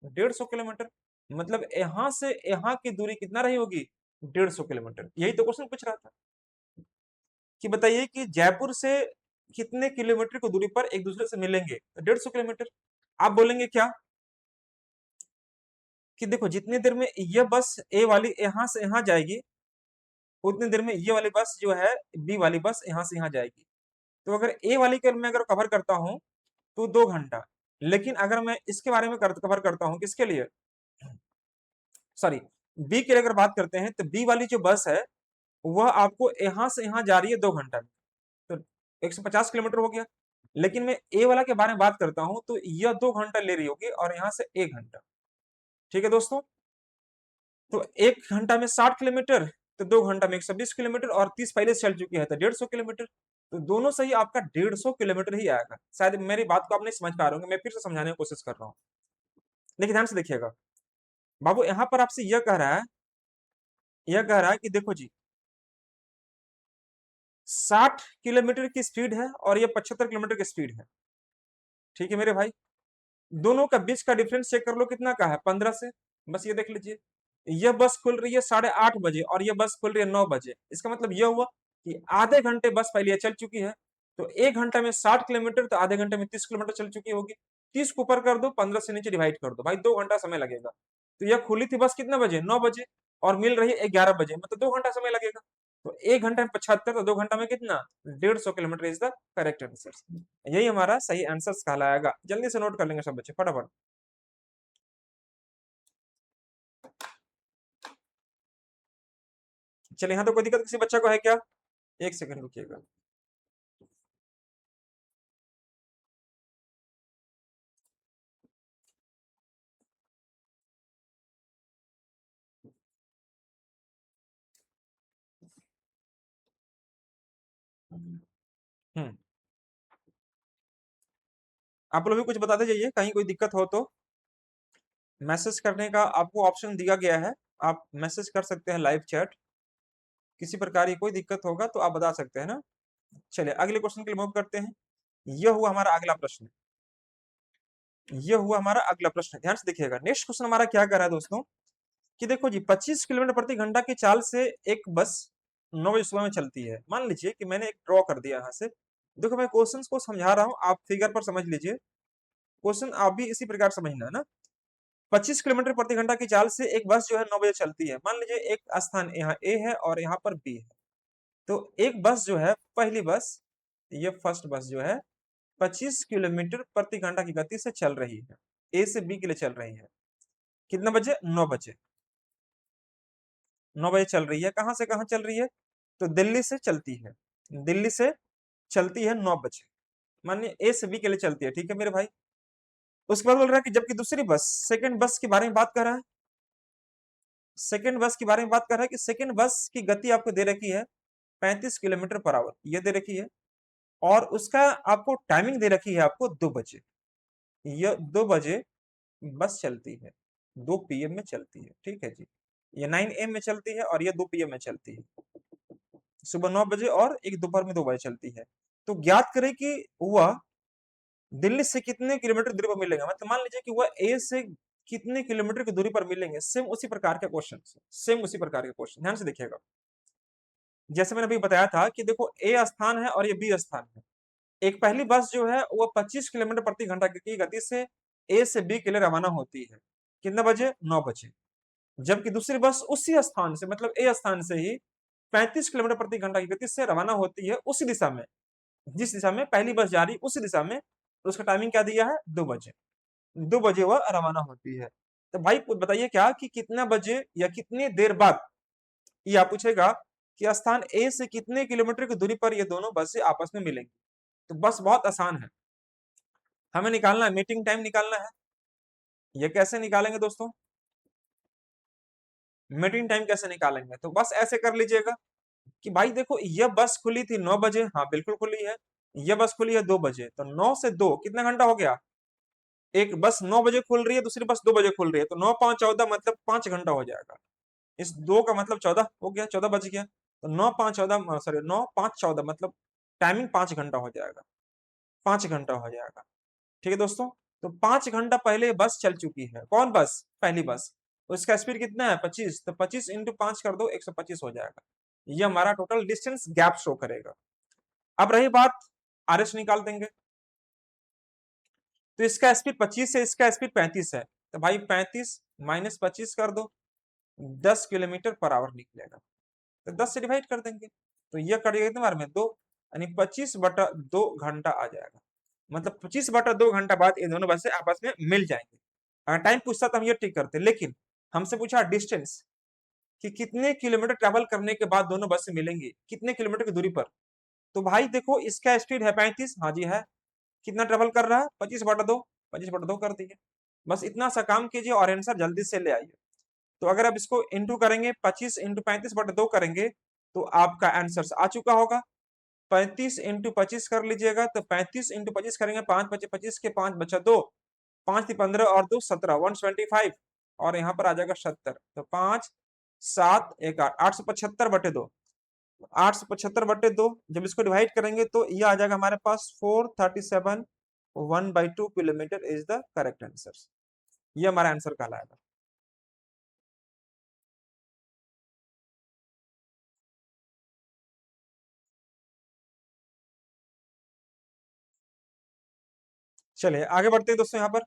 150 किलोमीटर। मतलब यहां से यहाँ की दूरी कितना रही होगी, 150 किलोमीटर। यही तो क्वेश्चन पूछ रहा था कि बताइए कि जयपुर से कितने किलोमीटर की दूरी पर एक दूसरे से मिलेंगे, तो 150 किलोमीटर। आप बोलेंगे क्या कि देखो, जितनी देर में ये बस ए वाली यहां से यहां जाएगी, उतनी देर में ये वाली बस जो है बी वाली बस यहां से यहां जाएगी। तो अगर ए वाली कर मैं अगर कवर करता हूं तो 2 घंटा, लेकिन अगर मैं इसके बारे में कवर करता हूं, किसके लिए, सॉरी, बी के लिए अगर बात करते हैं, तो बी वाली जो बस है वह आपको यहां से यहां जा रही है 2 घंटा में, तो 150 किलोमीटर हो गया। लेकिन मैं ए वाला के बारे में बात करता हूं, तो यह 2 घंटा ले रही होगी और यहां से 1 घंटा। ठीक है दोस्तों, तो 1 घंटा में 60 किलोमीटर, तो 2 घंटा में 120 किलोमीटर, और 30 पहले से चल चुकी है तो 150 किलोमीटर। तो दोनों से ही आपका 150 किलोमीटर ही आएगा। शायद मेरी बात को आप नहीं समझ पा रहे होंगे, मैं फिर से समझाने की कोशिश कर रहा हूँ, लेकिन ध्यान से देखिएगा। बाबू यहाँ पर आपसे यह कह रहा है, यह कह रहा है कि देखो जी, 60 किलोमीटर की स्पीड है और ये 75 किलोमीटर की स्पीड है। ठीक है मेरे भाई, दोनों का बीच का डिफरेंस चेक कर लो कितना का है, 15 से। बस ये देख लीजिए, यह बस खुल रही है 8:30 बजे और यह बस खुल रही है 9 बजे। इसका मतलब यह हुआ कि आधे घंटे बस पहले चल चुकी है, तो 1 घंटा में 60 किलोमीटर, तो आधे घंटे में 30 किलोमीटर चल चुकी होगी। 30 को ऊपर कर दो, 15 से नीचे डिवाइड कर दो, भाई 2 घंटा समय लगेगा। तो यह खुली थी बस कितने बजे, 9 बजे, और मिल रही है 11 बजे, मतलब 2 घंटा समय लगेगा। तो 1 घंटा में 75, तो 2 घंटा में कितना, 150 kilometre is the correct answer. यही हमारा सही आंसर कहलाएगा। जल्दी से नोट कर लेंगे सब बच्चे फटाफट। चलिए, यहाँ तो कोई दिक्कत किसी बच्चा को है क्या? एक सेकंड रुकिएगा। हम्म आप लोग भी कुछ बताते जाइए, कहीं कोई दिक्कत हो तो। मैसेज करने का आपको ऑप्शन दिया गया है, आप मैसेज कर सकते हैं, लाइव चैट। किसी प्रकार की कोई दिक्कत होगा तो आप बता सकते हैं ना। चलिए अगले क्वेश्चन के लिए मूव करते हैं। यह हुआ हमारा अगला प्रश्न। यह हुआ हमारा अगला प्रश्न, ध्यान से देखिएगा। नेक्स्ट क्वेश्चन हमारा क्या कर रहा है दोस्तों, कि देखो जी 25 किलोमीटर प्रति घंटा की चाल से एक बस 9 बजे सुबह में चलती है। मान लीजिए कि मैंने एक ड्रॉ कर दिया यहाँ से। देखो मैं क्वेश्चन को समझा रहा हूँ, आप फिगर पर समझ लीजिए। क्वेश्चन आप भी इसी प्रकार समझना है ना। 25 किलोमीटर प्रति घंटा की चाल से एक बस जो है 9 बजे चलती है। मान लीजिए एक स्थान यहाँ ए है और यहाँ पर बी है। तो एक बस जो है, पहली बस, ये फर्स्ट बस जो है 25 किलोमीटर प्रति घंटा की गति से चल रही है, ए से बी के लिए चल रही है। कितने बजे, 9 बजे। 9 बजे चल रही है। कहां से कहां चल रही है, तो दिल्ली से चलती है। दिल्ली से चलती है 9 बजे, मानिए ए से बी के लिए चलती है, ठीक है मेरे भाई। उसके बाद बोल रहा है कि जबकि दूसरी बस, सेकंड बस के बारे में बात कर रहा है। सेकंड बस के बारे में बात कर रहा है कि सेकंड बस की गति आपको दे रखी है 35 किलोमीटर पर आवर, ये दे रखी है। और उसका आपको टाइमिंग दे रखी है आपको 2 बजे। ये 2 बजे बस चलती है, 2 PM में चलती है, ठीक है जी। ये 9 AM में चलती है और ये 2 PM में चलती है। सुबह 9 बजे और एक दोपहर में 2 बजे चलती है। तो ज्ञात करें कि वह दिल्ली से कितने किलोमीटर दूरी पर मिलेगा। मतलब मान लीजिए कि वह ए से कितने किलोमीटर की दूरी पर मिलेंगे। सेम उसी प्रकार के क्वेश्चन, सेम उसी प्रकार के क्वेश्चन, ध्यान से देखिएगा। जैसे मैंने अभी बताया था कि देखो ए स्थान है और ये बी स्थान है। एक पहली बस जो है वो 25 किलोमीटर प्रति घंटा की गति से ए से बी के लिए रवाना होती है। कितने बजे, 9 बजे। जबकि दूसरी बस उसी स्थान से, मतलब ए स्थान से ही 35 किलोमीटर प्रति घंटा की गति से रवाना होती है उसी दिशा में, जिस दिशा में पहली बस जा रही उसी दिशा में। तो उसका टाइमिंग क्या दिया है, 2 बजे। 2 बजे वह रवाना होती है। तो भाई बताइए क्या कि कितना बजे या कितनी देर बाद, ये आप पूछेगा कि स्थान ए से कितने किलोमीटर की दूरी पर ये दोनों बसें आपस में मिलेंगी। तो बस बहुत आसान है, हमें निकालना है, मीटिंग टाइम निकालना है। ये कैसे निकालेंगे दोस्तों, मीटिंग टाइम कैसे निकालेंगे, तो बस ऐसे कर लीजिएगा कि भाई देखो ये बस खुली थी 9 बजे, हाँ बिल्कुल खुली है। ये बस खुली है 2 बजे, तो 9 से 2 कितना घंटा हो गया। एक बस 9 बजे खुल रही है, दूसरी बस 2 बजे खुल रही है, तो 9 5 14 मतलब 5 घंटा हो जाएगा। इस 2 का मतलब 14 हो गया, 14 बज गया। तो 9 5 14, सॉरी 9 5 14 मतलब टाइमिंग 5 घंटा हो जाएगा, 5 घंटा हो जाएगा। ठीक है दोस्तों। तो 5 घंटा पहले बस चल चुकी है, कौन बस, पहली बस। उसका स्पीड कितना है, 25, तो 25 × 5 कर दो, 125 हो जाएगा। ये हमारा टोटल डिस्टेंस गैप शो करेगा। अब रही बात, आरएस निकाल देंगे। तो इसका स्पीड 25 है, इसका स्पीड 35 है। तो भाई 35 माइनस 25 कर दो, 10 किलोमीटर पर आवर निकलेगा। तो 10 से डिवाइड कर देंगे, तो यह कटेगा कितने बार में, 2, यानी 25/2 घंटा आ जाएगा। मतलब 25/2 घंटा बाद ये दोनों बसें आपस में मिल जाएंगे। अगर टाइम पूछता तो हम ये ठीक करते, लेकिन हमसे पूछा डिस्टेंस, कि कितने किलोमीटर ट्रेवल करने के बाद दोनों बसें मिलेंगी, कितने किलोमीटर की दूरी पर। तो भाई देखो इसका स्पीड है 35, हाँ जी है। कितना ट्रेवल कर रहा है, 25/2, 25/2 कर दिए। बस इतना सा काम कीजिए और आंसर जल्दी से ले आइए। तो अगर आप इसको इंटू करेंगे, 25 × 35/2 करेंगे, तो आपका आंसर आ चुका होगा। 35 × 25 कर लीजिएगा, तो 35 × 25 करेंगे, 5 × 25 के 5 बचा 2, 5 × 15 और 2 17, 125। और यहाँ पर आ जाएगा 70। तो 5 7 1 8, 875/2, 875/2। जब इसको डिवाइड करेंगे तो ये आ जाएगा हमारे पास 437 1/2 kilometre is the correct answer. ये हमारा आंसर कहलाएगा। चलिए आगे बढ़ते हैं दोस्तों। यहाँ पर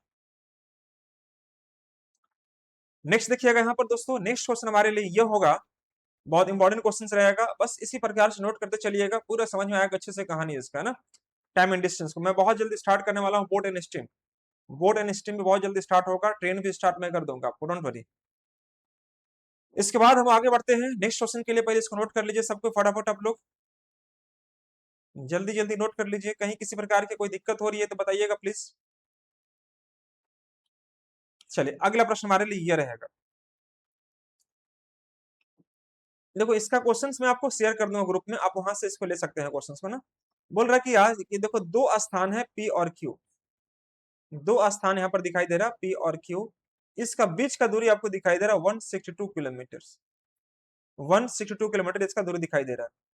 नेक्स्ट देखिएगा, यहाँ पर दोस्तों नेक्स्ट क्वेश्चन हमारे लिए ये होगा, बहुत इंपॉर्टेंट क्वेश्चन रहेगा, बस इसी प्रकार से नोट करते चलिएगा, पूरा समझ में आएगा अच्छे से कहानी इसका, है ना। टाइम एंड डिस्टेंस को मैं बहुत जल्दी स्टार्ट करने वाला हूँ। Board and stream, board and stream भी बहुत जल्दी स्टार्ट होगा, ट्रेन भी स्टार्ट मैं कर दूंगा आपको, डोंट वरी। इसके बाद हम आगे बढ़ते हैं नेक्स्ट क्वेश्चन के लिए। पहले इसको नोट कर लीजिए सबको फटाफट, आप लोग जल्दी जल्दी नोट कर लीजिए, कहीं किसी प्रकार की कोई दिक्कत हो रही है तो बताइएगा प्लीज। चलिए अगला प्रश्न हमारे लिए यह रहेगा, देखो इसका क्वेश्चंस मैं आपको शेयर कर दूंगा ग्रुप में, आप वहां से इसको ले सकते हैं क्वेश्चंस को ना। बोल रहा है कि यार कि देखो दो स्थान है पी और क्यू, दो स्थान यहाँ पर दिखाई दे रहा पी और क्यू, इसका बीच का दूरी आपको दिखाई दे रहा 162 किलोमीटर, 162 किलोमीटर इसका दूरी दिखाई दे रहा है।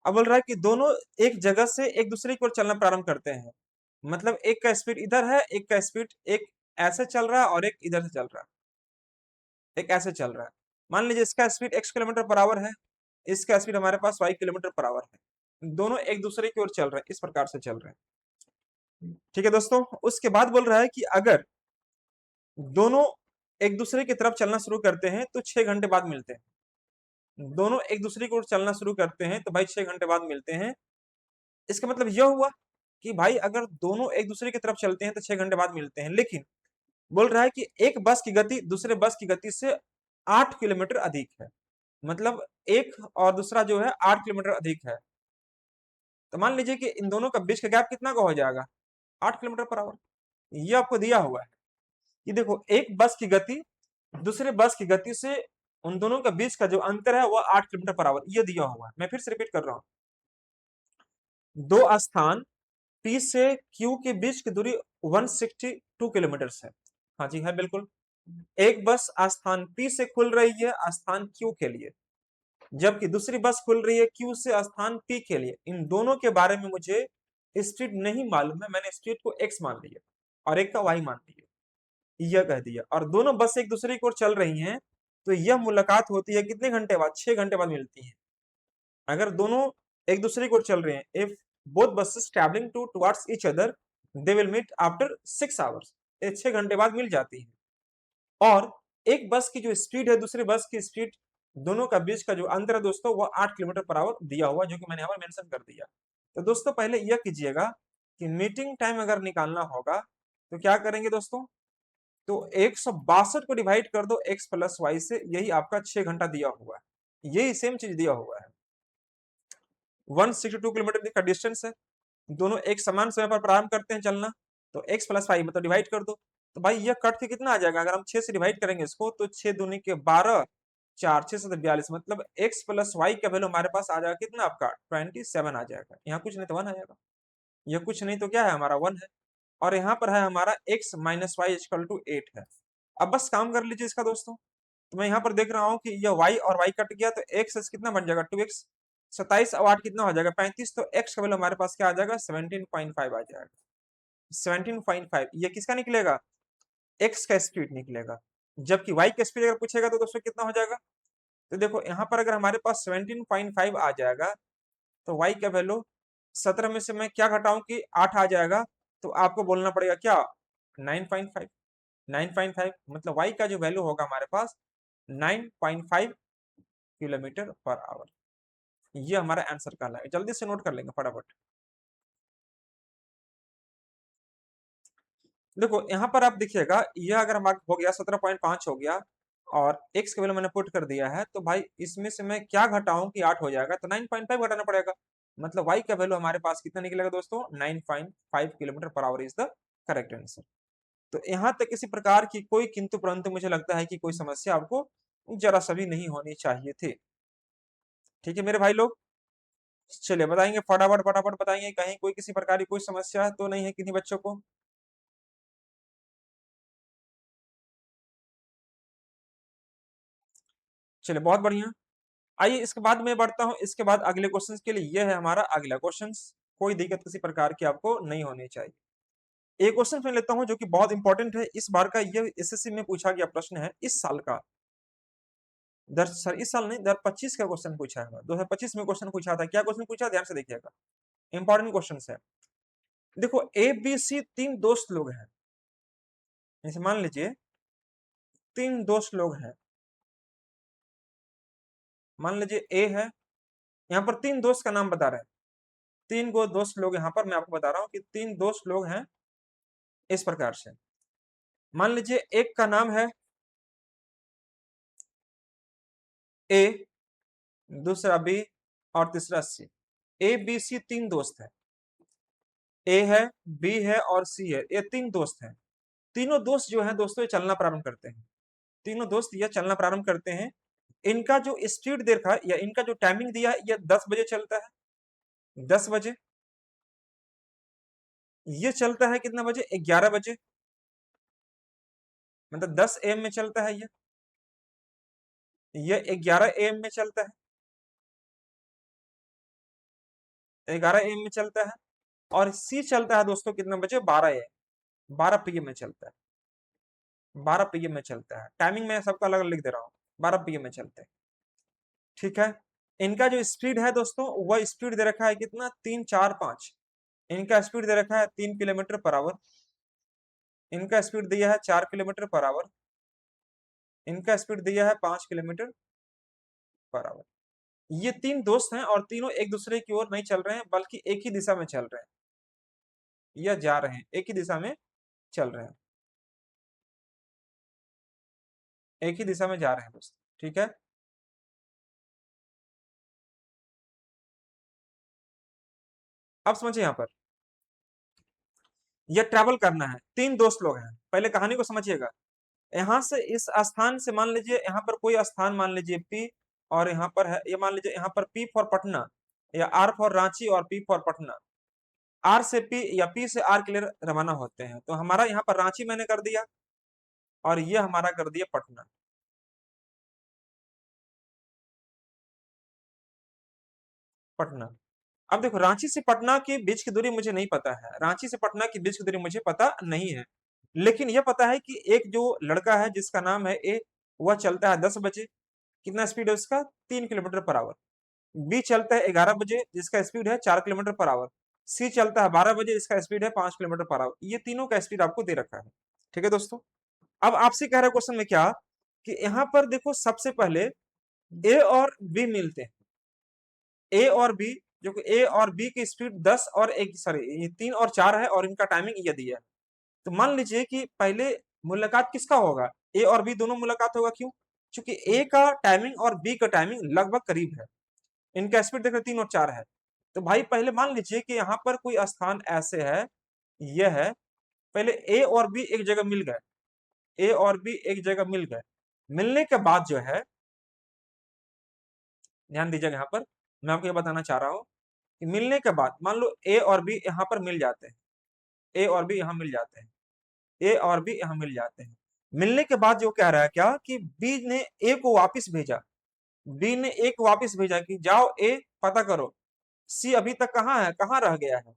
अब बोल रहा है कि दोनों एक जगह से एक दूसरे की ओर चलना प्रारंभ करते हैं, मतलब एक का स्पीड इधर है, एक का स्पीड एक ऐसे चल रहा है और एक इधर से चल रहा है, एक ऐसे चल रहा है। मान लीजिए इसका speed x kilometre per hour है, इसका स्पीड हमारे पास y किलोमीटर पर आवर है, दोनों एक दूसरे की ओर चल रहे हैं, इस प्रकार से चल रहे हैं। ठीक है दोस्तों, उसके बाद बोल रहा है कि अगर दोनों एक दूसरे की तरफ चलना शुरू करते हैं तो 6 घंटे बाद मिलते हैं, दोनों एक दूसरे की ओर चलना शुरू करते हैं तो भाई 6 घंटे बाद मिलते हैं। इसका मतलब यह हुआ कि भाई अगर दोनों एक दूसरे की तरफ चलते हैं तो 6 घंटे बाद मिलते हैं, लेकिन बोल रहा है कि एक बस की गति दूसरे बस की गति से 8 किलोमीटर अधिक है, मतलब एक और दूसरा जो है 8 किलोमीटर अधिक है। तो मान लीजिए कि इन दोनों का बीच का गैप कितना का हो जाएगा, 8 किलोमीटर पर आवर। ये आपको दिया हुआ है कि देखो एक बस की गति दूसरे बस की गति से उन दोनों के बीच का जो अंतर है वह 8 किलोमीटर पर आवर, ये दिया हुआ है। मैं फिर से रिपीट कर रहा हूं, दो स्थान P से Q के बीच की दूरी 162 किलोमीटर है। हाँ जी है बिल्कुल। एक बस स्थान P से खुल रही है स्थान Q के लिए, जबकि दूसरी बस खुल रही है Q से स्थान P के लिए। इन दोनों के बारे में मुझे स्पीड नहीं मालूम है, मैंने स्पीड को x मान लिया और एक का y मान लिया, यह कह दिया। और दोनों बस एक दूसरे की ओर चल रही हैं तो यह मुलाकात होती है कितने घंटे बाद, 6 घंटे बाद मिलती है। अगर दोनों एक दूसरे की ओर चल रहे हैं, if both buses travelling to towards each other they will meet after 6 hours, 6 घंटे बाद मिल जाती है। और एक बस की जो स्पीड है दूसरी बस की स्पीड, दोनों का बीच का जो अंतर है दोस्तों वो 8 किलोमीटर पर आवर दिया हुआ, जो कि मैंने यहाँ पर मेंशन कर दिया। तो दोस्तों पहले यह कीजिएगा कि मीटिंग टाइम अगर निकालना होगा तो क्या करेंगे दोस्तों, तो 162 को डिवाइड कर दो x प्लस वाई से, यही आपका 6 घंटा दिया हुआ है, यही सेम चीज दिया हुआ है। 162 किलोमीटर का डिस्टेंस है, दोनों एक समान समय पर प्रारंभ करते हैं चलना, तो x प्लस वाई मतलब डिवाइड कर दो। तो भाई ये कट के कितना आ जाएगा, अगर हम 6 से डिवाइड करेंगे इसको तो 6 दूनी के 12, 4 6 से 42, मतलब x प्लस वाई का वैल्यू हमारे पास आ जाएगा कितना आपका 27 आ जाएगा। यहाँ कुछ नहीं तो 1 आ जाएगा, यह कुछ नहीं तो क्या है हमारा 1 है, और यहाँ पर है हमारा x minus y equal to 8 है। अब बस काम कर लीजिए इसका दोस्तों, तो मैं यहाँ पर देख रहा हूँ कि यह y और y कट गया तो x कितना बन जाएगा 2x, 27 और 8 कितना हो जाएगा 35, तो x का वैल्यू हमारे पास क्या आ जाएगा 17.5 आ जाएगा, 17.5। ये किसका निकलेगा, x का स्पीड निकलेगा। जबकि y का स्पीड अगर पूछेगा तो दोस्तों कितना हो जाएगा, तो देखो यहाँ पर अगर हमारे पास 17.5 आ जाएगा तो y का वैल्यू 17 में से मैं क्या घटाऊं कि 8 आ जाएगा, तो आपको बोलना पड़ेगा क्या 9.5, 9.5 मतलब y का जो वैल्यू होगा हमारे पास 9.5 किलोमीटर पर आवर, ये हमारा आंसर कहलाएगा। जल्दी से नोट कर लेंगे फटाफट। देखो यहाँ पर आप देखिएगा, यह अगर हमारा हो गया 17.5 हो गया और x के वैल्यू मैंने पुट कर दिया है, तो भाई इसमें से मैं क्या घटाऊं कि 8 हो जाएगा, तो 9.5 घटाना पड़ेगा, मतलब y का वैल्यू हमारे पास कितना निकलेगा दोस्तों 9.5 kilometre per hour is the correct answer. तो यहाँ तक किसी प्रकार की कोई किंतु परंतु मुझे लगता है कि कोई समस्या आपको जरा सा भी नहीं होनी चाहिए थी। ठीक है मेरे भाई लोग, चलिए बताएंगे फटाफट फटाफट बताएंगे, कहीं कोई किसी प्रकार की कोई समस्या तो नहीं है किन्हीं बच्चों को। चलिए बहुत बढ़िया, आइए इसके बाद मैं बढ़ता हूं, इसके बाद अगले क्वेश्चन के लिए, यह है हमारा अगला क्वेश्चन। कोई दिक्कत किसी प्रकार की आपको नहीं होनी चाहिए। एक क्वेश्चन फिर लेता हूं जो कि बहुत इंपॉर्टेंट है, इस बार का यह एसएससी में पूछा गया प्रश्न है, इस साल का, दर सर इस साल नहीं 2025 का क्वेश्चन पूछा है, 2025 में क्वेश्चन पूछा था। क्या क्वेश्चन पूछा ध्यान से देखिएगा, इंपॉर्टेंट क्वेश्चन है। देखो ए बी सी तीन दोस्त लोग हैं, जैसे मान लीजिए तीन दोस्त लोग हैं, मान लीजिए ए है, यहाँ पर तीन दोस्त का नाम बता रहे हैं, तीन गो दोस्त लोग यहाँ पर मैं आपको बता रहा हूँ कि तीन दोस्त लोग हैं इस प्रकार से। मान लीजिए एक का नाम है ए, दूसरा बी और तीसरा सी। ए बी सी तीन दोस्त है, ए है, बी है और सी है, ये तीन दोस्त हैं। तीनों दोस्त जो है दोस्तों ये चलना प्रारंभ करते हैं, तीनों दोस्त ये चलना प्रारंभ करते हैं। इनका जो स्पीड देखा है या इनका जो टाइमिंग दिया है ये 10 बजे चलता है, 10 बजे। ये चलता है कितना बजे, 11 बजे, मतलब 10 AM में चलता है ये 11 AM में चलता है, 11 AM में चलता है। और सी चलता है दोस्तों कितना बजे, 12 AM, 12 PM में चलता है, 12 PM में चलता है। टाइमिंग मैं सबका अलग अलग लिख दे रहा हूँ, 12 PM में चलते हैं, ठीक है। इनका जो स्पीड है दोस्तों वह स्पीड दे रखा है कितना, 3, 4, 5। इनका स्पीड दे रखा है 3 किलोमीटर पर आवर, इनका स्पीड दिया है 4 किलोमीटर पर आवर, इनका स्पीड दिया है 5 किलोमीटर पर आवर। ये तीन दोस्त हैं और तीनों एक दूसरे की ओर नहीं चल रहे हैं बल्कि एक ही दिशा में चल रहे हैं या जा रहे हैं, एक ही दिशा में चल रहे हैं, एक ही दिशा में जा रहे हैं दोस्त, ठीक है। अब समझिए यहाँ पर यह ट्रैवल करना है, तीन दोस्त लोग हैं, पहले कहानी को समझिएगा। यहाँ से इस स्थान से मान लीजिए यहाँ पर कोई स्थान मान लीजिए पी, और यहाँ पर है, ये मान लीजिए यहाँ पर पी फॉर पटना या आर फॉर रांची और पी फॉर पटना। आर से पी या पी से आर के लिए रवाना होते हैं, तो हमारा यहाँ पर रांची मैंने कर दिया और ये हमारा कर दिया पटना, पटना। अब देखो रांची से पटना के बीच की दूरी मुझे नहीं पता है, रांची से पटना के बीच की दूरी मुझे पता नहीं है, लेकिन यह पता है कि एक जो लड़का है जिसका नाम है ए, वह चलता है 10 बजे, कितना स्पीड है उसका, 3 किलोमीटर पर आवर। बी चलता है 11 बजे जिसका स्पीड है 4 किलोमीटर पर आवर। सी चलता है 12 बजे जिसका स्पीड है 5 किलोमीटर पर आवर। ये तीनों का स्पीड आपको दे रखा है, ठीक है दोस्तों। अब आपसे कह रहा है क्वेश्चन में क्या, कि यहाँ पर देखो सबसे पहले ए और बी मिलते हैं, ए और बी, जो कि ए और बी की स्पीड 10 और एक, सॉरी ये 3 और 4 है और इनका टाइमिंग ये दिया है। तो मान लीजिए कि पहले मुलाकात किसका होगा, ए और बी दोनों मुलाकात होगा, क्यों, क्योंकि ए का टाइमिंग और बी का टाइमिंग लगभग करीब है, इनका स्पीड देखो 3 और 4 है। तो भाई पहले मान लीजिए कि यहाँ पर कोई स्थान ऐसे है, यह है, पहले ए और बी एक जगह मिल गए, ए और बी एक जगह मिल गए, मिलने के बाद जो है, ध्यान दीजिएगा यहाँ पर, मैं आपको ये बताना चाह रहा हूँ कि मिलने के बाद मान लो ए और बी यहाँ पर मिल जाते हैं, ए और बी यहाँ मिल जाते हैं, ए और बी यहाँ मिल जाते हैं। मिलने के बाद जो कह रहा है क्या, कि बी ने ए को वापस भेजा, बी ने ए को वापस भेजा कि जाओ ए पता करो सी अभी तक कहाँ है, कहाँ रह गया है।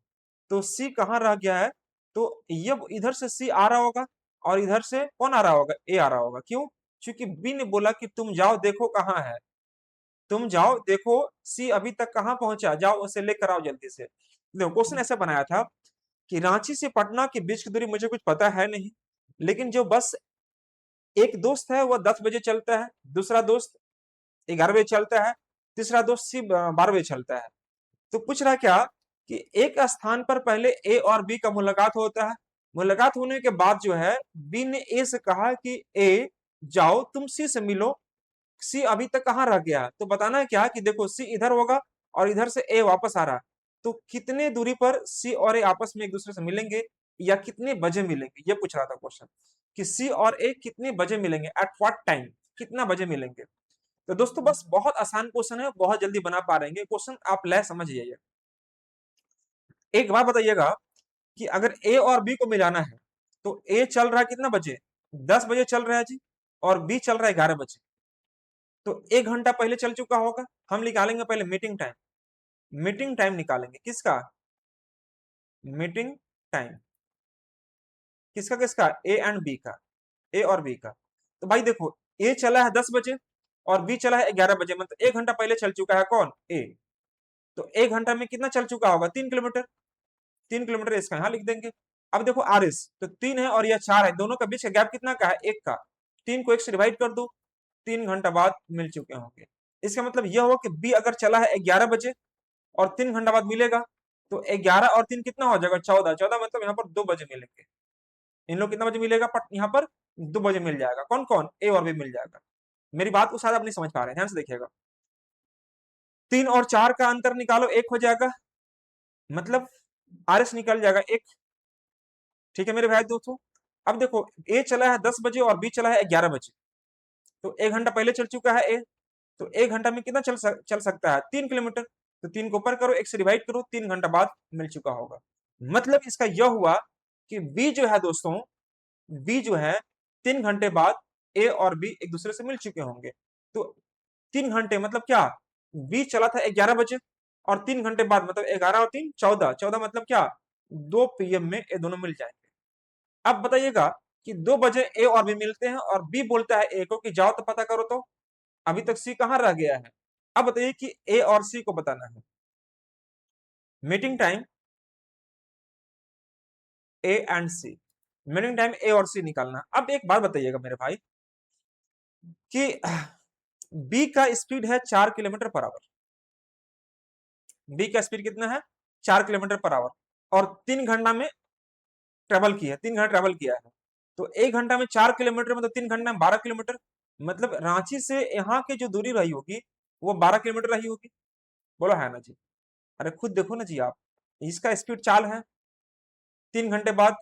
तो सी कहाँ रह गया है, तो ये इधर से सी आ रहा होगा और इधर से कौन आ रहा होगा, ए आ रहा होगा, क्यों, क्योंकि बी ने बोला कि तुम जाओ देखो कहाँ है, तुम जाओ देखो सी अभी तक कहाँ पहुंचा, जाओ उसे लेकर आओ जल्दी से। देखो क्वेश्चन ऐसा बनाया था कि रांची से पटना के बीच की दूरी मुझे कुछ पता है नहीं, लेकिन जो बस एक दोस्त है वह 10 बजे चलता है, दूसरा दोस्त 11 बजे चलता है, तीसरा दोस्त सी 12 बजे चलता है। तो पूछ रहा क्या, कि एक स्थान पर पहले ए और बी का मुलाकात होता है, मुलाकात होने के बाद जो है बी ने ए से कहा कि ए जाओ तुम सी से मिलो, सी अभी तक कहाँ रह गया है, तो बताना है क्या, कि देखो सी इधर होगा और इधर से ए वापस आ रहा है, तो कितने दूरी पर सी और ए आपस में एक दूसरे से मिलेंगे या कितने बजे मिलेंगे, ये पूछ रहा था क्वेश्चन, कि सी और ए कितने बजे मिलेंगे, एट व्हाट टाइम, कितना बजे मिलेंगे। तो दोस्तों बस बहुत आसान क्वेश्चन है, बहुत जल्दी बना पा रहे क्वेश्चन, आप ले समझिए। एक बात बताइएगा कि अगर ए और बी को मिलाना है, तो ए चल रहा है कितना बजे, 10 बजे चल रहा है जी, और बी चल रहा है 11 बजे, तो 1 घंटा पहले चल चुका होगा। हम निकालेंगे पहले मीटिंग टाइम, मीटिंग टाइम निकालेंगे किसका, मीटिंग टाइम किसका किसका, ए एंड बी का, ए और बी का। तो भाई देखो ए चला है 10 बजे और बी चला है 11 बजे, मतलब 1 घंटा पहले चल चुका है कौन, ए। तो 1 घंटा में कितना चल चुका होगा, 3 किलोमीटर। 3 किलोमीटर इसका यहाँ लिख देंगे। अब देखो आर एस तो 3 है और यह 4 है, दोनों का बीच का गैप कितना का है, 1 का। 3 को 1 से डिवाइड कर दो, 3 घंटा बाद मिल चुके होंगे। इसका मतलब यह हुआ कि बी अगर चला है 11 बजे और 3 घंटा बाद मिलेगा, तो 11 और 3 कितना हो जाएगा, 14। 14 मतलब यहाँ पर 2 बजे मिलेंगे। इन लोग कितना बजे मिलेगा, यहाँ पर 2 बजे मिल जाएगा। कौन कौन, ए और बी मिल जाएगा। मेरी बात को शायद आप नहीं समझ पा रहे हैं, ध्यान से देखिएगा। 3 और 4 का अंतर निकालो, 1 हो जाएगा, मतलब आर एस निकल जाएगा 1। ठीक है मेरे भाई दोस्तों। अब देखो ए चला है 10 बजे और बी चला है 11 बजे, तो 1 घंटा पहले चल चुका है ए, तो 1 घंटा में कितना चल सकता है, 3 किलोमीटर। तो 3 को ऊपर करो, 1 से डिवाइड करो, 3 घंटा बाद मिल चुका होगा। मतलब इसका यह हुआ कि बी जो है दोस्तों, बी जो है 3 घंटे बाद ए और बी एक दूसरे से मिल चुके होंगे। तो 3 घंटे मतलब क्या, बी चला था 11 बजे और 3 घंटे बाद मतलब 11 और 3 14, 14 मतलब क्या, 2 PM में ये दोनों मिल जाएंगे। अब बताइएगा कि 2 बजे ए और बी मिलते हैं और बी बोलता है ए को कि जाओ तो पता करो, तो अभी तक सी कहां रह गया है। अब बताइए कि ए और सी को बताना है। Meeting time A and C, meeting time A और सी निकालना। अब एक बात बताइएगा मेरे भाई कि बी का स्पीड है 4 किलोमीटर पर आवर। बी का स्पीड कितना है, 4 किलोमीटर पर आवर, और 3 घंटा में ट्रेवल किया है, 3 घंटा ट्रेवल किया है। तो 1 घंटा में 4 किलोमीटर, मतलब 3 घंटा में 12 किलोमीटर, मतलब रांची से यहाँ की जो दूरी रही होगी वो 12 किलोमीटर रही होगी। बोलो है ना जी। अरे खुद देखो ना जी आप, इसका स्पीड 4 है, 3 घंटे बाद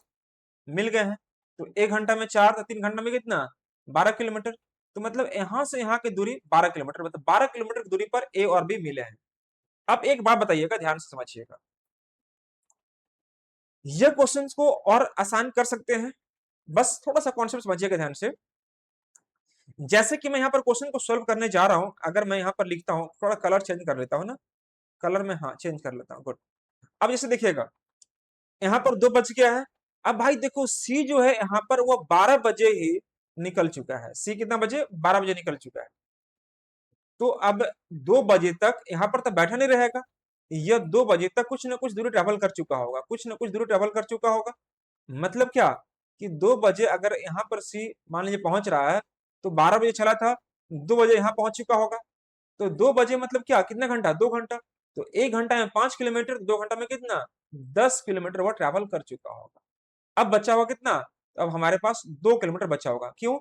मिल गए हैं, तो 1 घंटा में 4 तो 3 घंटा में कितना, 12 किलोमीटर। तो मतलब यहाँ से यहाँ की दूरी 12 किलोमीटर, मतलब 12 किलोमीटर की दूरी पर ए और बी मिले हैं। अब एक बात बताइएगा, ध्यान से समझिएगा, ये क्वेश्चंस को और आसान कर सकते हैं, बस थोड़ा सा कॉन्सेप्ट समझिएगा ध्यान से। जैसे कि मैं यहाँ पर क्वेश्चन को सोल्व करने जा रहा हूं, अगर मैं यहाँ पर लिखता हूँ, थोड़ा कलर चेंज कर लेता हूँ ना, कलर में हाँ चेंज कर लेता हूँ, गुड। अब जैसे देखिएगा यहाँ पर 2 बज गया है। अब भाई देखो सी जो है यहाँ पर वो 12 बजे ही निकल चुका है। सी कितना बजे, 12 बजे निकल चुका है। तो अब 2 बजे तक यहाँ पर तो बैठा नहीं रहेगा, यह 2 बजे तक कुछ ना कुछ दूरी ट्रेवल कर चुका होगा, कुछ ना कुछ दूरी ट्रेवल कर चुका होगा। मतलब क्या कि 2 बजे अगर यहाँ पर सी मान लीजिए पहुंच रहा है, तो 12 बजे चला था, 2 बजे यहाँ पहुंच चुका होगा। तो 2 बजे मतलब क्या, कितना घंटा, 2 घंटा। तो 1 घंटा में 5 किलोमीटर, 2 घंटा में कितना, 10 किलोमीटर वो ट्रैवल कर चुका होगा। अब बचा हुआ कितना, अब हमारे पास 2 किलोमीटर बचा होगा। क्यों,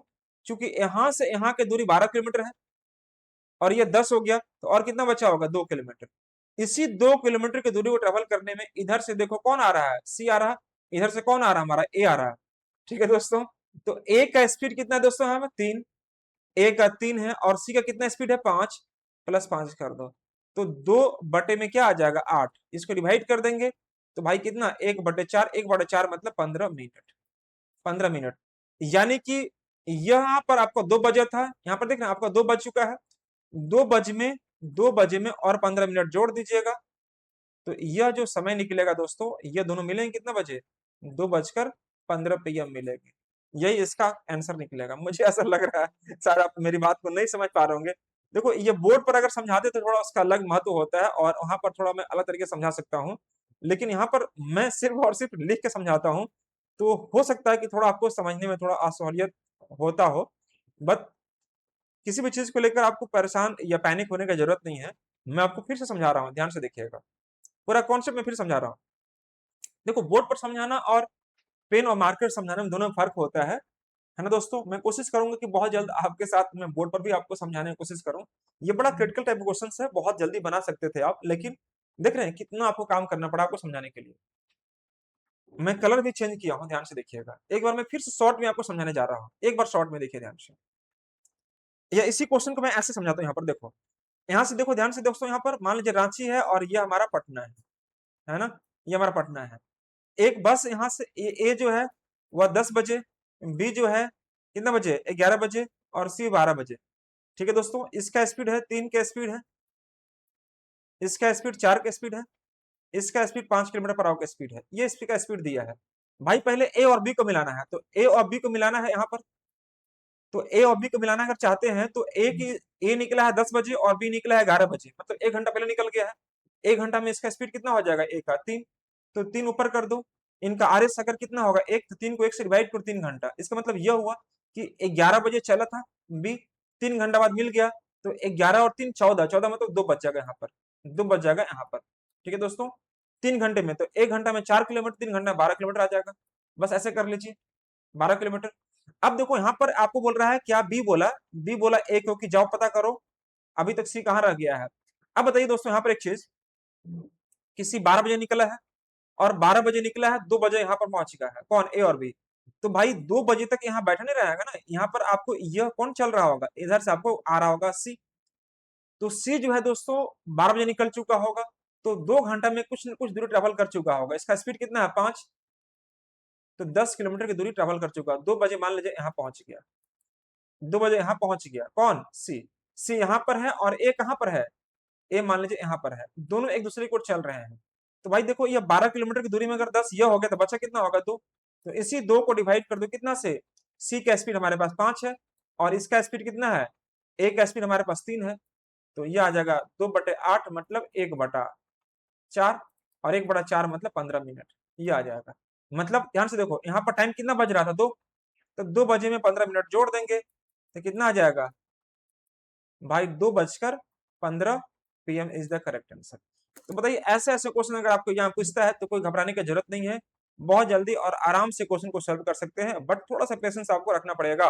क्योंकि यहां से यहाँ की दूरी 12 किलोमीटर है और ये 10 हो गया, तो और कितना बचा होगा, 2 किलोमीटर। इसी 2 किलोमीटर की दूरी को ट्रेवल करने में इधर से देखो कौन आ रहा है, सी आ रहा है, इधर से कौन आ रहा है, हमारा ए आ रहा है। ठीक है दोस्तों, तो ए का स्पीड कितना है दोस्तों, हमें 3, ए का 3 है और सी का कितना स्पीड है, 5, +5 कर दो, तो 2 बटे में क्या आ जाएगा, 8। इसको डिवाइड कर देंगे तो भाई कितना, 1/4, 1/4 मतलब 15 मिनट, 15 मिनट। यानी कि यहाँ पर आपका 2 बजा था, यहाँ पर देख रहे हैं आपका 2 बज चुका है, 2 बजे में और 15 मिनट जोड़ दीजिएगा, तो यह जो समय निकलेगा दोस्तों, यह दोनों मिलेंगे कितना बजे, 2:15 PM मिलेंगे। यही इसका आंसर निकलेगा। मुझे ऐसा लग रहा है शायद आप मेरी बात को नहीं समझ पा रहे होंगे। देखो ये बोर्ड पर अगर समझाते तो थोड़ा उसका अलग महत्व होता है और वहां पर थोड़ा मैं अलग तरीके से समझा सकता हूँ, लेकिन यहाँ पर मैं सिर्फ और सिर्फ लिख के समझाता हूँ, तो हो सकता है कि थोड़ा आपको समझने में थोड़ा असहूलियत होता हो। बट किसी भी चीज को लेकर आपको परेशान या पैनिक होने की जरूरत नहीं है। मैं आपको फिर से समझा रहा हूँ, ध्यान से देखिएगा, पूरा कॉन्सेप्ट में फिर समझा रहा हूँ। देखो बोर्ड पर समझाना और पेन और मार्कर समझाने में दोनों में फर्क होता है ना दोस्तों। मैं कोशिश करूंगा कि बहुत जल्द आपके साथ मैं बोर्ड पर भी आपको समझाने की कोशिश करूं। ये बड़ा क्रिटिकल टाइप क्वेश्चन है, बहुत जल्दी बना सकते थे आप, लेकिन देख रहे हैं कितना आपको काम करना पड़ा आपको समझाने के लिए। मैं कलर भी चेंज किया हूं, ध्यान से देखिएगा। एक बार मैं फिर से शॉर्ट में आपको समझाने जा रहा हूं, एक बार शॉर्ट में देखिए ध्यान से। या इसी क्वेश्चन को मैं ऐसे समझाता हूँ, यहाँ पर देखो, यहाँ से देखो ध्यान से दोस्तों, यहाँ पर मान लीजिए रांची है और ये हमारा पटना है ना, ये हमारा पटना है। एक बस यहाँ से ए जो है वह 10 बजे, बी जो है कितना बजे, 11 बजे, और सी 12 बजे। ठीक है दोस्तों, इसका स्पीड है 3 का स्पीड है, इसका स्पीड 4 का स्पीड है, इसका स्पीड 5 किलोमीटर पर आवर का स्पीड है। ये इसका स्पीड दिया है। भाई पहले ए और बी को मिलाना है, तो ए और बी को मिलाना है यहाँ पर। तो ए और बी को मिलाना अगर चाहते हैं तो ए निकला है 10 बजे और बी निकला है 11 बजे, मतलब 1 घंटा पहले निकल गया है। 1 घंटा में इसका स्पीड कितना हो जाएगा, ए का 3। तो 3 ऊपर कर दो, इनका आरएस अगर कितना होगा 1, तो 3 को 1 से डिवाइड करो 3 घंटा। इसका मतलब यह हुआ कि 11 बजे चला था बी, 3 घंटा बाद मिल गया, तो 11 और 3 14, 14 मतलब 2 बच जाएगा यहाँ पर, 2 बच जाएगा यहाँ पर। ठीक है दोस्तों, 3 घंटे में, तो 1 घंटा में 4 किलोमीटर, 3 घंटा में 12 किलोमीटर आ जाएगा। बस ऐसे कर लीजिए 12 किलोमीटर। अब देखो यहाँ पर आपको बोल रहा है क्या, बी बोला ए क्योंकि जाओ पता करो। अभी तक सी कहाँ रह गया है। अब बताइए दोस्तों यहाँ पर एक चीज, किसी 12 बजे निकला है और 12 बजे निकला है, 2 बजे यहाँ पर पहुंच गया है, कौन, ए और बी। तो भाई 2 बजे तक यहाँ बैठा नहीं रहेगा ना, यहाँ पर आपको यह कौन चल रहा होगा, इधर से आपको आ रहा होगा सी। तो सी जो है दोस्तों 12 बजे निकल चुका होगा, तो 2 घंटा में कुछ न कुछ दूरी ट्रेवल कर चुका होगा। इसका स्पीड कितना है 5, तो 10 किलोमीटर की दूरी ट्रेवल कर चुका। 2 बजे मान लीजिए यहाँ पहुंच गया, 2 बजे यहाँ पहुंच गया, कौन, सी। सी यहाँ पर है और ए कहाँ पर है, ए मान लीजिए यहाँ पर है, दोनों एक दूसरे को चल रहे हैं। तो भाई देखो ये 12 किलोमीटर की दूरी में अगर 10 ये हो गया तो बचा कितना होगा 2, तो इसी 2 को डिवाइड कर दो कितना से, सी का स्पीड हमारे पास 5 है और इसका स्पीड कितना है, ए का स्पीड हमारे पास 3 है, तो ये आ जाएगा 2/8 मतलब 1/4, और 1/4 मतलब 15 मिनट, ये आ जाएगा। मतलब ध्यान से देखो यहाँ पर टाइम कितना बज रहा था 2, तो 2 बजे में 15 मिनट जोड़ देंगे तो कितना आ जाएगा भाई, 2:15 PM is the correct answer. तो बताइए ऐसे ऐसे क्वेश्चन अगर आपको यहाँ पूछता है तो कोई घबराने की जरूरत नहीं है, बहुत जल्दी और आराम से क्वेश्चन को सॉल्व कर सकते हैं, बट थोड़ा सा पेशेंस आपको रखना पड़ेगा,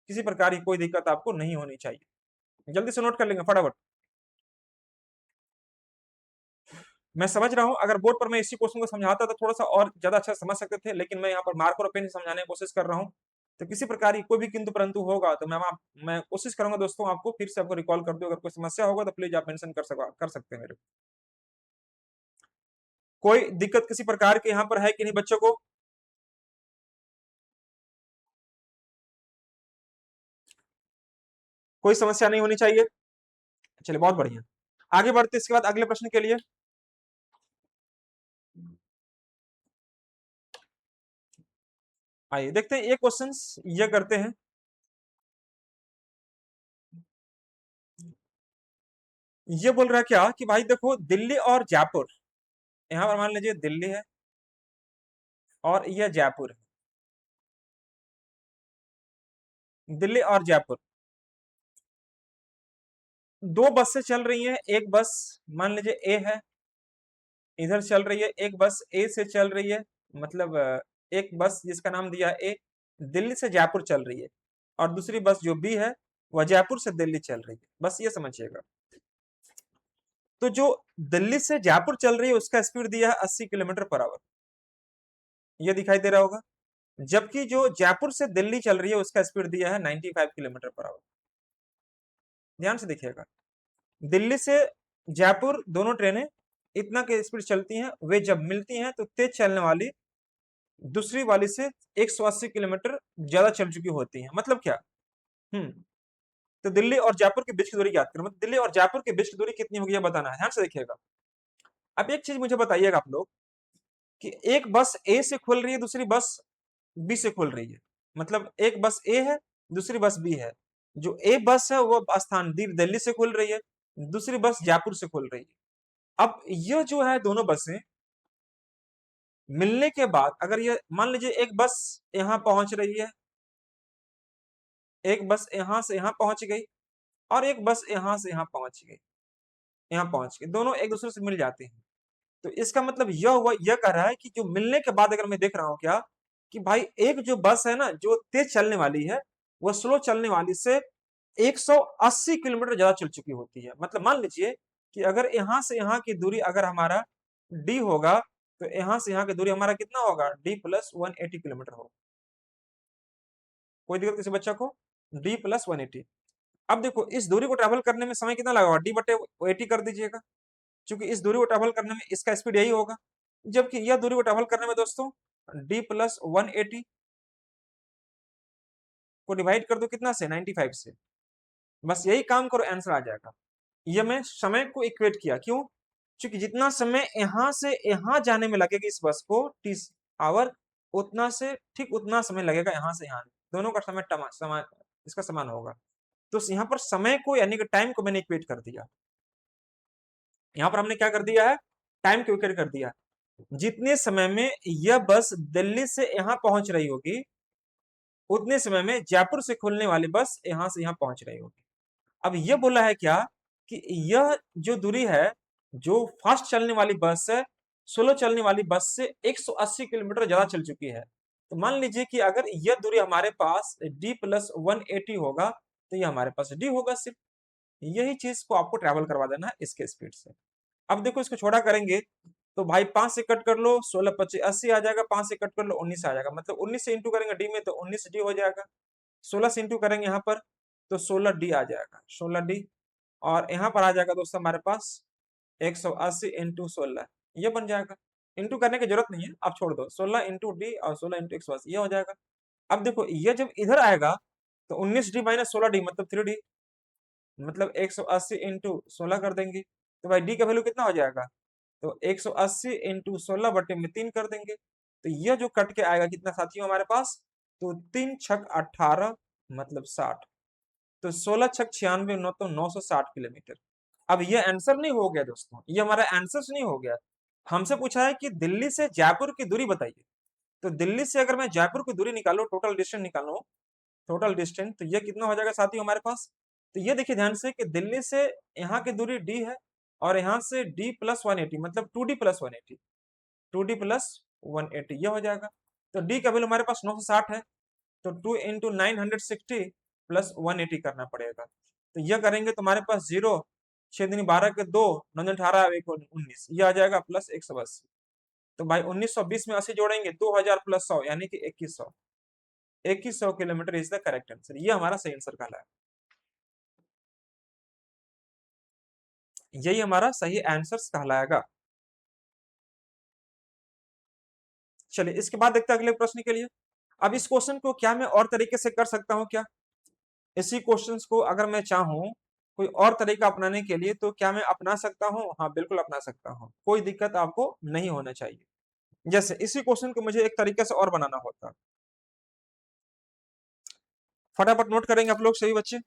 किसी प्रकार की कोई दिक्कत आपको नहीं होनी चाहिए। जल्दी से नोट कर लेंगे फटाफट। मैं समझ रहा हूं अगर बोर्ड पर मैं इसी क्वेश्चन को समझाता तो थोड़ा सा और ज्यादा अच्छा समझ सकते थे, लेकिन मैं यहाँ पर मार्कर और पेन से समझाने की कोशिश कर रहा हूँ, तो किसी प्रकार की कोई भी किंतु परंतु होगा तो मैं कोशिश करूंगा दोस्तों आपको फिर से आपको रिकॉल कर दूं। अगर कोई समस्या होगा तो प्लीज आप मेंशन कर सकते हैं मेरे को। कोई दिक्कत किसी प्रकार की यहाँ पर है कि नहीं बच्चों को? कोई समस्या नहीं होनी चाहिए, चलिए बहुत बढ़िया। आगे बढ़ते इसके बाद अगले प्रश्न के लिए। आइए देखते हैं ये क्वेश्चंस ये करते हैं। ये बोल रहा है क्या कि भाई देखो दिल्ली और जयपुर, यहाँ पर मान लीजिए दिल्ली है और यह जयपुर है, दिल्ली और जयपुर, 2 बसें चल रही हैं। एक बस मान लीजिए ए है, इधर चल रही है, एक बस ए से चल रही है, मतलब एक बस जिसका नाम दिया है ए, दिल्ली से जयपुर चल रही है, और दूसरी बस जो बी है वह जयपुर से दिल्ली चल रही है, बस ये समझिएगा। तो जो दिल्ली से जयपुर चल रही है उसका स्पीड दिया है 80 किलोमीटर पर आवर, ये दिखाई दे रहा होगा, जबकि जो जयपुर से दिल्ली चल रही है उसका स्पीड दिया है 95 किलोमीटर पर आवर। ध्यान से देखिएगा, दिल्ली से जयपुर दोनों ट्रेनें इतना के स्पीड चलती हैं, वे जब मिलती हैं तो तेज चलने वाली दूसरी वाली से 180 किलोमीटर ज्यादा चल चुकी होती है। मतलब क्या, हम्म, तो दिल्ली और जयपुर के बीच की दूरी याद करो, मतलब दिल्ली और जयपुर के बीच की दूरी कितनी होगी ये बताना है, ध्यान से देखिएगा। अब एक चीज मुझे बताइएगा आप लोग कि एक बस ए से खुल रही है, दूसरी बस बी से खुल रही है, मतलब एक बस ए है दूसरी बस बी है, जो ए बस है वो स्थान दिल्ली से खुल रही है, दूसरी बस जयपुर से खुल रही है। अब ये जो है दोनों बसें मिलने के बाद अगर ये मान लीजिए एक बस यहाँ पहुंच रही है, एक बस यहां से यहां पहुंच गई और एक बस यहां से यहां पहुंच गई, यहाँ पहुंच गई, दोनों एक दूसरे से मिल जाते हैं। तो इसका मतलब यह हुआ, यह कह रहा है कि जो मिलने के बाद अगर मैं देख रहा हूं क्या कि भाई एक जो बस है ना जो तेज चलने वाली है वह स्लो चलने वाली से 180 किलोमीटर ज्यादा चल चुकी होती है। मतलब मान लीजिए कि अगर यहां से यहाँ की दूरी अगर हमारा डी होगा तो यहां से यहाँ की दूरी हमारा कितना होगा, D+180 किलोमीटर होगा। कोई दिक्कत किसी बच्चा को, D+180। अब देखो इस दूरी को ट्रेवल करने में समय कितना लगेगा, D/80 कर दीजिएगा, क्योंकि इस दूरी को ट्रेवल करने में इसका स्पीड यही होगा, जबकि यह दूरी को ट्रेवल करने में दोस्तों D+180 को डिवाइड कर दो कितना से, 95 से, बस यही काम करो आंसर आ जाएगा। ये मैं समय को इक्वेट किया, क्यों, क्योंकि जितना समय यहां से यहां जाने में लगेगा इस बस को 30 आवर, उतना से ठीक उतना समय लगेगा यहाँ से यहाँ, दोनों का समय समान, इसका समान होगा। तो यहाँ पर समय को यानी कि टाइम को मैंने इक्वेट कर दिया, यहाँ पर हमने क्या कर दिया है, टाइम को इक्वेट कर दिया। जितने समय में यह बस दिल्ली से यहां पहुंच रही होगी, उतने समय में जयपुर से खुलने वाली बस यहां से यहां पहुंच रही होगी। अब यह बोला है क्या कि यह जो दूरी है, जो फास्ट चलने वाली बस है, स्लो चलने वाली बस से 180 किलोमीटर ज्यादा चल चुकी है। तो मान लीजिए कि अगर यह दूरी हमारे पास d प्लस 180 होगा, तो यह हमारे पास d होगा सिर्फ। यही चीज को आपको ट्रेवल करवा देना है इसके स्पीड से। अब देखो इसको छोड़ा करेंगे तो भाई 5 से कट कर लो, 16 25 80 आ जाएगा, 5 से कट कर लो 19 आ जाएगा, मतलब 19 से इंटू करेंगे डी में तो 19 डी हो जाएगा। 16 से इंटू करेंगे यहाँ पर तो 16 डी आ जाएगा, 16 डी। और यहाँ पर आ जाएगा दोस्तों हमारे पास 180 इंटू 16, ये बन जाएगा। इंटू करने की जरूरत नहीं है, आप छोड़ दो, 16 इंटू डी और 16 इंटू 180 ये हो जाएगा। अब देखो ये जब इधर आएगा तो 19 डी माइनस 16 डी मतलब 3 डी, मतलब 180 इंटू 16 कर देंगे तो भाई डी का वैल्यू कितना हो जाएगा, तो 180 इंटू 16 बटे में 3 कर देंगे तो यह जो कट के आएगा कितना साथियों हमारे पास, तो 3 छक 18 मतलब 60, तो 16 छक 96 9 तो 960 किलोमीटर। अब ये आंसर नहीं हो गया दोस्तों, ये हमारा आंसर नहीं हो गया। हमसे पूछा है कि दिल्ली से जयपुर की दूरी बताइए, तो दिल्ली से अगर मैं जयपुर की दूरी निकालू, टोटल डिस्टेंस निकालू, टोटल डिस्टेंस, तो ये कितना हो जाएगा साथियों हमारे पास। तो ये देखिए ध्यान से कि दिल्ली से यहाँ की दूरी डी है और यहाँ से डी प्लस 180 मतलब 2d प्लस 180, 2d प्लस 180 ये हो जाएगा। तो डी का वैल्यू हमारे पास 960 है, तो 2 इंटू 960 प्लस 180 करना पड़ेगा। तो यह करेंगे तो हमारे पास 0 6 दिन 12 के 2 9 दिन 18 1 19 ये आ जाएगा प्लस 180। तो भाई 1920 में 80 जोड़ेंगे 2000 प्लस 100 यानी कि 2100, 2100 kilometre is the correct answer, ये हमारा सही आंसर कहलाया। यही हमारा सही आंसर कहलाएगा। चलिए इसके बाद देखते हैं अगले प्रश्न के लिए। अब इस क्वेश्चन को क्या मैं और तरीके से कर सकता हूं क्या, इसी क्वेश्चंस को अगर मैं चाहूं कोई और तरीका अपनाने के लिए तो क्या मैं अपना सकता हूं, हाँ बिल्कुल अपना सकता हूं, कोई दिक्कत आपको नहीं होना चाहिए। जैसे इसी क्वेश्चन को मुझे एक तरीके से और बनाना होता, फटाफट नोट करेंगे आप लोग सही बच्चे।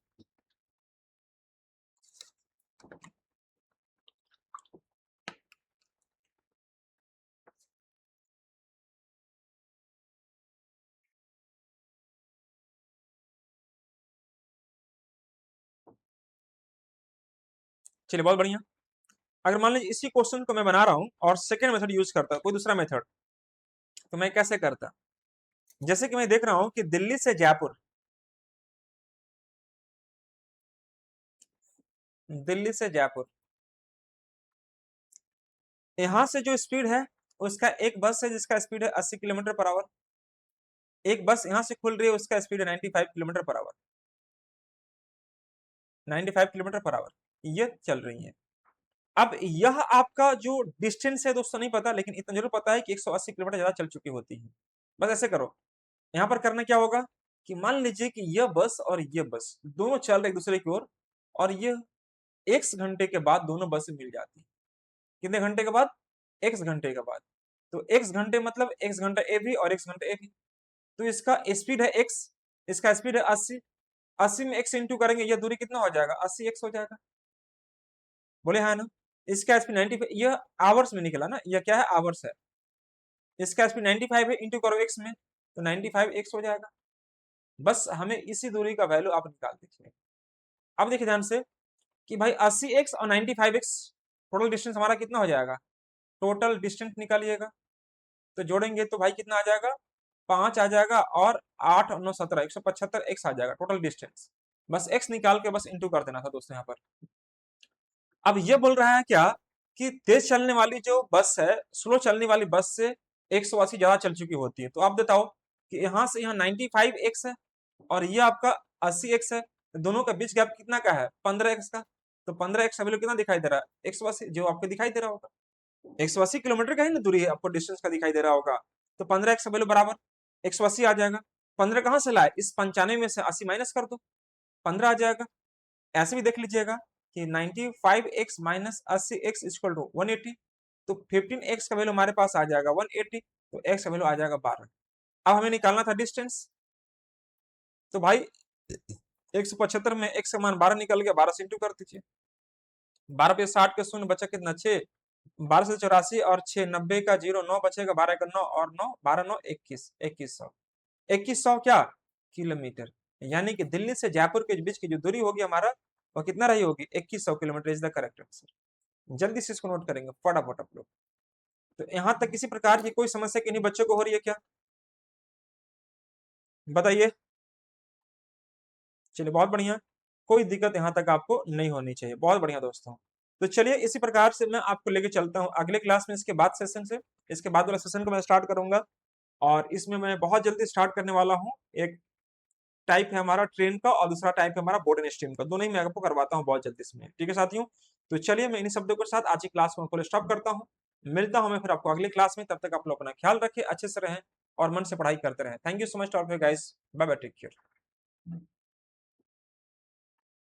चलिए बहुत बढ़िया। अगर मान लीजिए इसी क्वेश्चन को मैं बना रहा हूं और सेकेंड मेथड यूज करता, कोई दूसरा मेथड, तो मैं कैसे करता। जैसे कि मैं देख रहा हूं कि दिल्ली से जयपुर, दिल्ली से जयपुर, यहां से जो स्पीड है उसका, एक बस है जिसका स्पीड है 80 किलोमीटर पर आवर, एक बस यहां से खुल रही है उसका स्पीड है 95 kilometre per hour, 95 kilometre per hour ये चल रही है। अब यह आपका जो डिस्टेंस है दोस्तों नहीं पता, लेकिन इतना जरूर पता है कि 180 किलोमीटर ज्यादा चल चुकी होती है। बस ऐसे करो, यहाँ पर करना क्या होगा कि मान लीजिए कि यह बस और यह बस दोनों चल रहे एक दूसरे की ओर, और ये x घंटे के बाद दोनों बसें मिल जाती है। कितने घंटे के बाद, x घंटे के बाद। तो x घंटे मतलब x घंटा ए भी और x घंटा ए भी, तो इसका स्पीड है x, इसका स्पीड है 80, 80 में x इंटू करेंगे यह दूरी कितना हो जाएगा, 80x हो जाएगा, बोले हाँ ना। इसका स्पीड 95, यह आवर्स में निकला ना, यह क्या है आवर्स है, इसका स्पीड 95 है, इंटू करो x में तो 95x हो जाएगा। बस हमें इसी दूरी का वैल्यू आप निकाल दीजिए। अब देखिए ध्यान से कि भाई 80x और 95x टोटल डिस्टेंस हमारा कितना हो जाएगा, टोटल डिस्टेंस निकालिएगा तो जोड़ेंगे तो भाई कितना आ जाएगा, 5 आ जाएगा, और 8 और 9 17 175 x आ जाएगा टोटल डिस्टेंस। बस x निकाल के बस इंटू कर देना था दोस्तों यहाँ पर। अब ये बोल रहा है क्या कि तेज चलने वाली जो बस है स्लो चलने वाली बस से 180 ज्यादा चल चुकी होती है। तो आप बताओ कि यहाँ से यहाँ 95x है और ये आपका 80x है, तो दोनों का बीच गैप कितना का है, 15x का। तो 15x का वैल्यू कितना दिखाई दे रहा है, 180, जो आपको दिखाई दे रहा होगा 180 किलोमीटर का ही ना दूरी है, आपको डिस्टेंस का दिखाई दे रहा होगा। तो 15x का वैल्यू बराबर 180 आ जाएगा। 15 कहाँ से लाए, इस 95 में से 80 माइनस कर दो, 15 आ जाएगा। ऐसे भी देख लीजिएगा कि 95x minus 80x equal to 180, तो 15x का वैल्यू हमारे पास आ जाएगा 180, तो x का वैल्यू आ जाएगा 12। अब हमें निकालना था डिस्टेंस, तो भाई 175 में x का मान 12 निकल गया, 12 से इंटू कर दीजिए, 12 पे 60 के शून्य बचा कितना 6, 1284 और 6 90 का 0 9 बचेगा, 12 का 9 और 9 12 9 21 2100। 2100 क्या किलोमीटर, यानी कि दिल्ली से जयपुर के बीच की जो दूरी होगी हमारा वो कितना रही होगी 2100 kilometre is the correct answer. जल्दी से इसको नोट करेंगे फटाफट आप लोग। तो यहां तक किसी प्रकार की कोई समस्या किन्हीं बच्चों को हो रही है क्या, बताइए। चलिए बहुत बढ़िया, कोई दिक्कत यहां तक आपको नहीं होनी चाहिए, बहुत बढ़िया दोस्तों। तो चलिए इसी प्रकार से मैं आपको लेके चलता हूं अगले क्लास में, इसके बाद सेशन से, इसके बाद वाला सेशन को मैं स्टार्ट करूंगा। और इसमें मैं बहुत जल्दी स्टार्ट करने वाला हूं। एक टाइप है हमारा ट्रेन का और दूसरा टाइप है हमारा बोर्ड एंड स्ट्रीम का, दोनों ही मैं आपको करवाता हूं बहुत जल्दी इसमें, ठीक है साथियों। तो चलिए मैं इन शब्दों के साथ आज की क्लास को फुल स्टॉप करता हूं। मिलता हूं मैं फिर आपको अगली क्लास में, तब तक आप लोग अपना ख्याल रखें, अच्छे से रहें और मन से पढ़ाई करते रहें। Thank you so much all guys, bye bye, take care.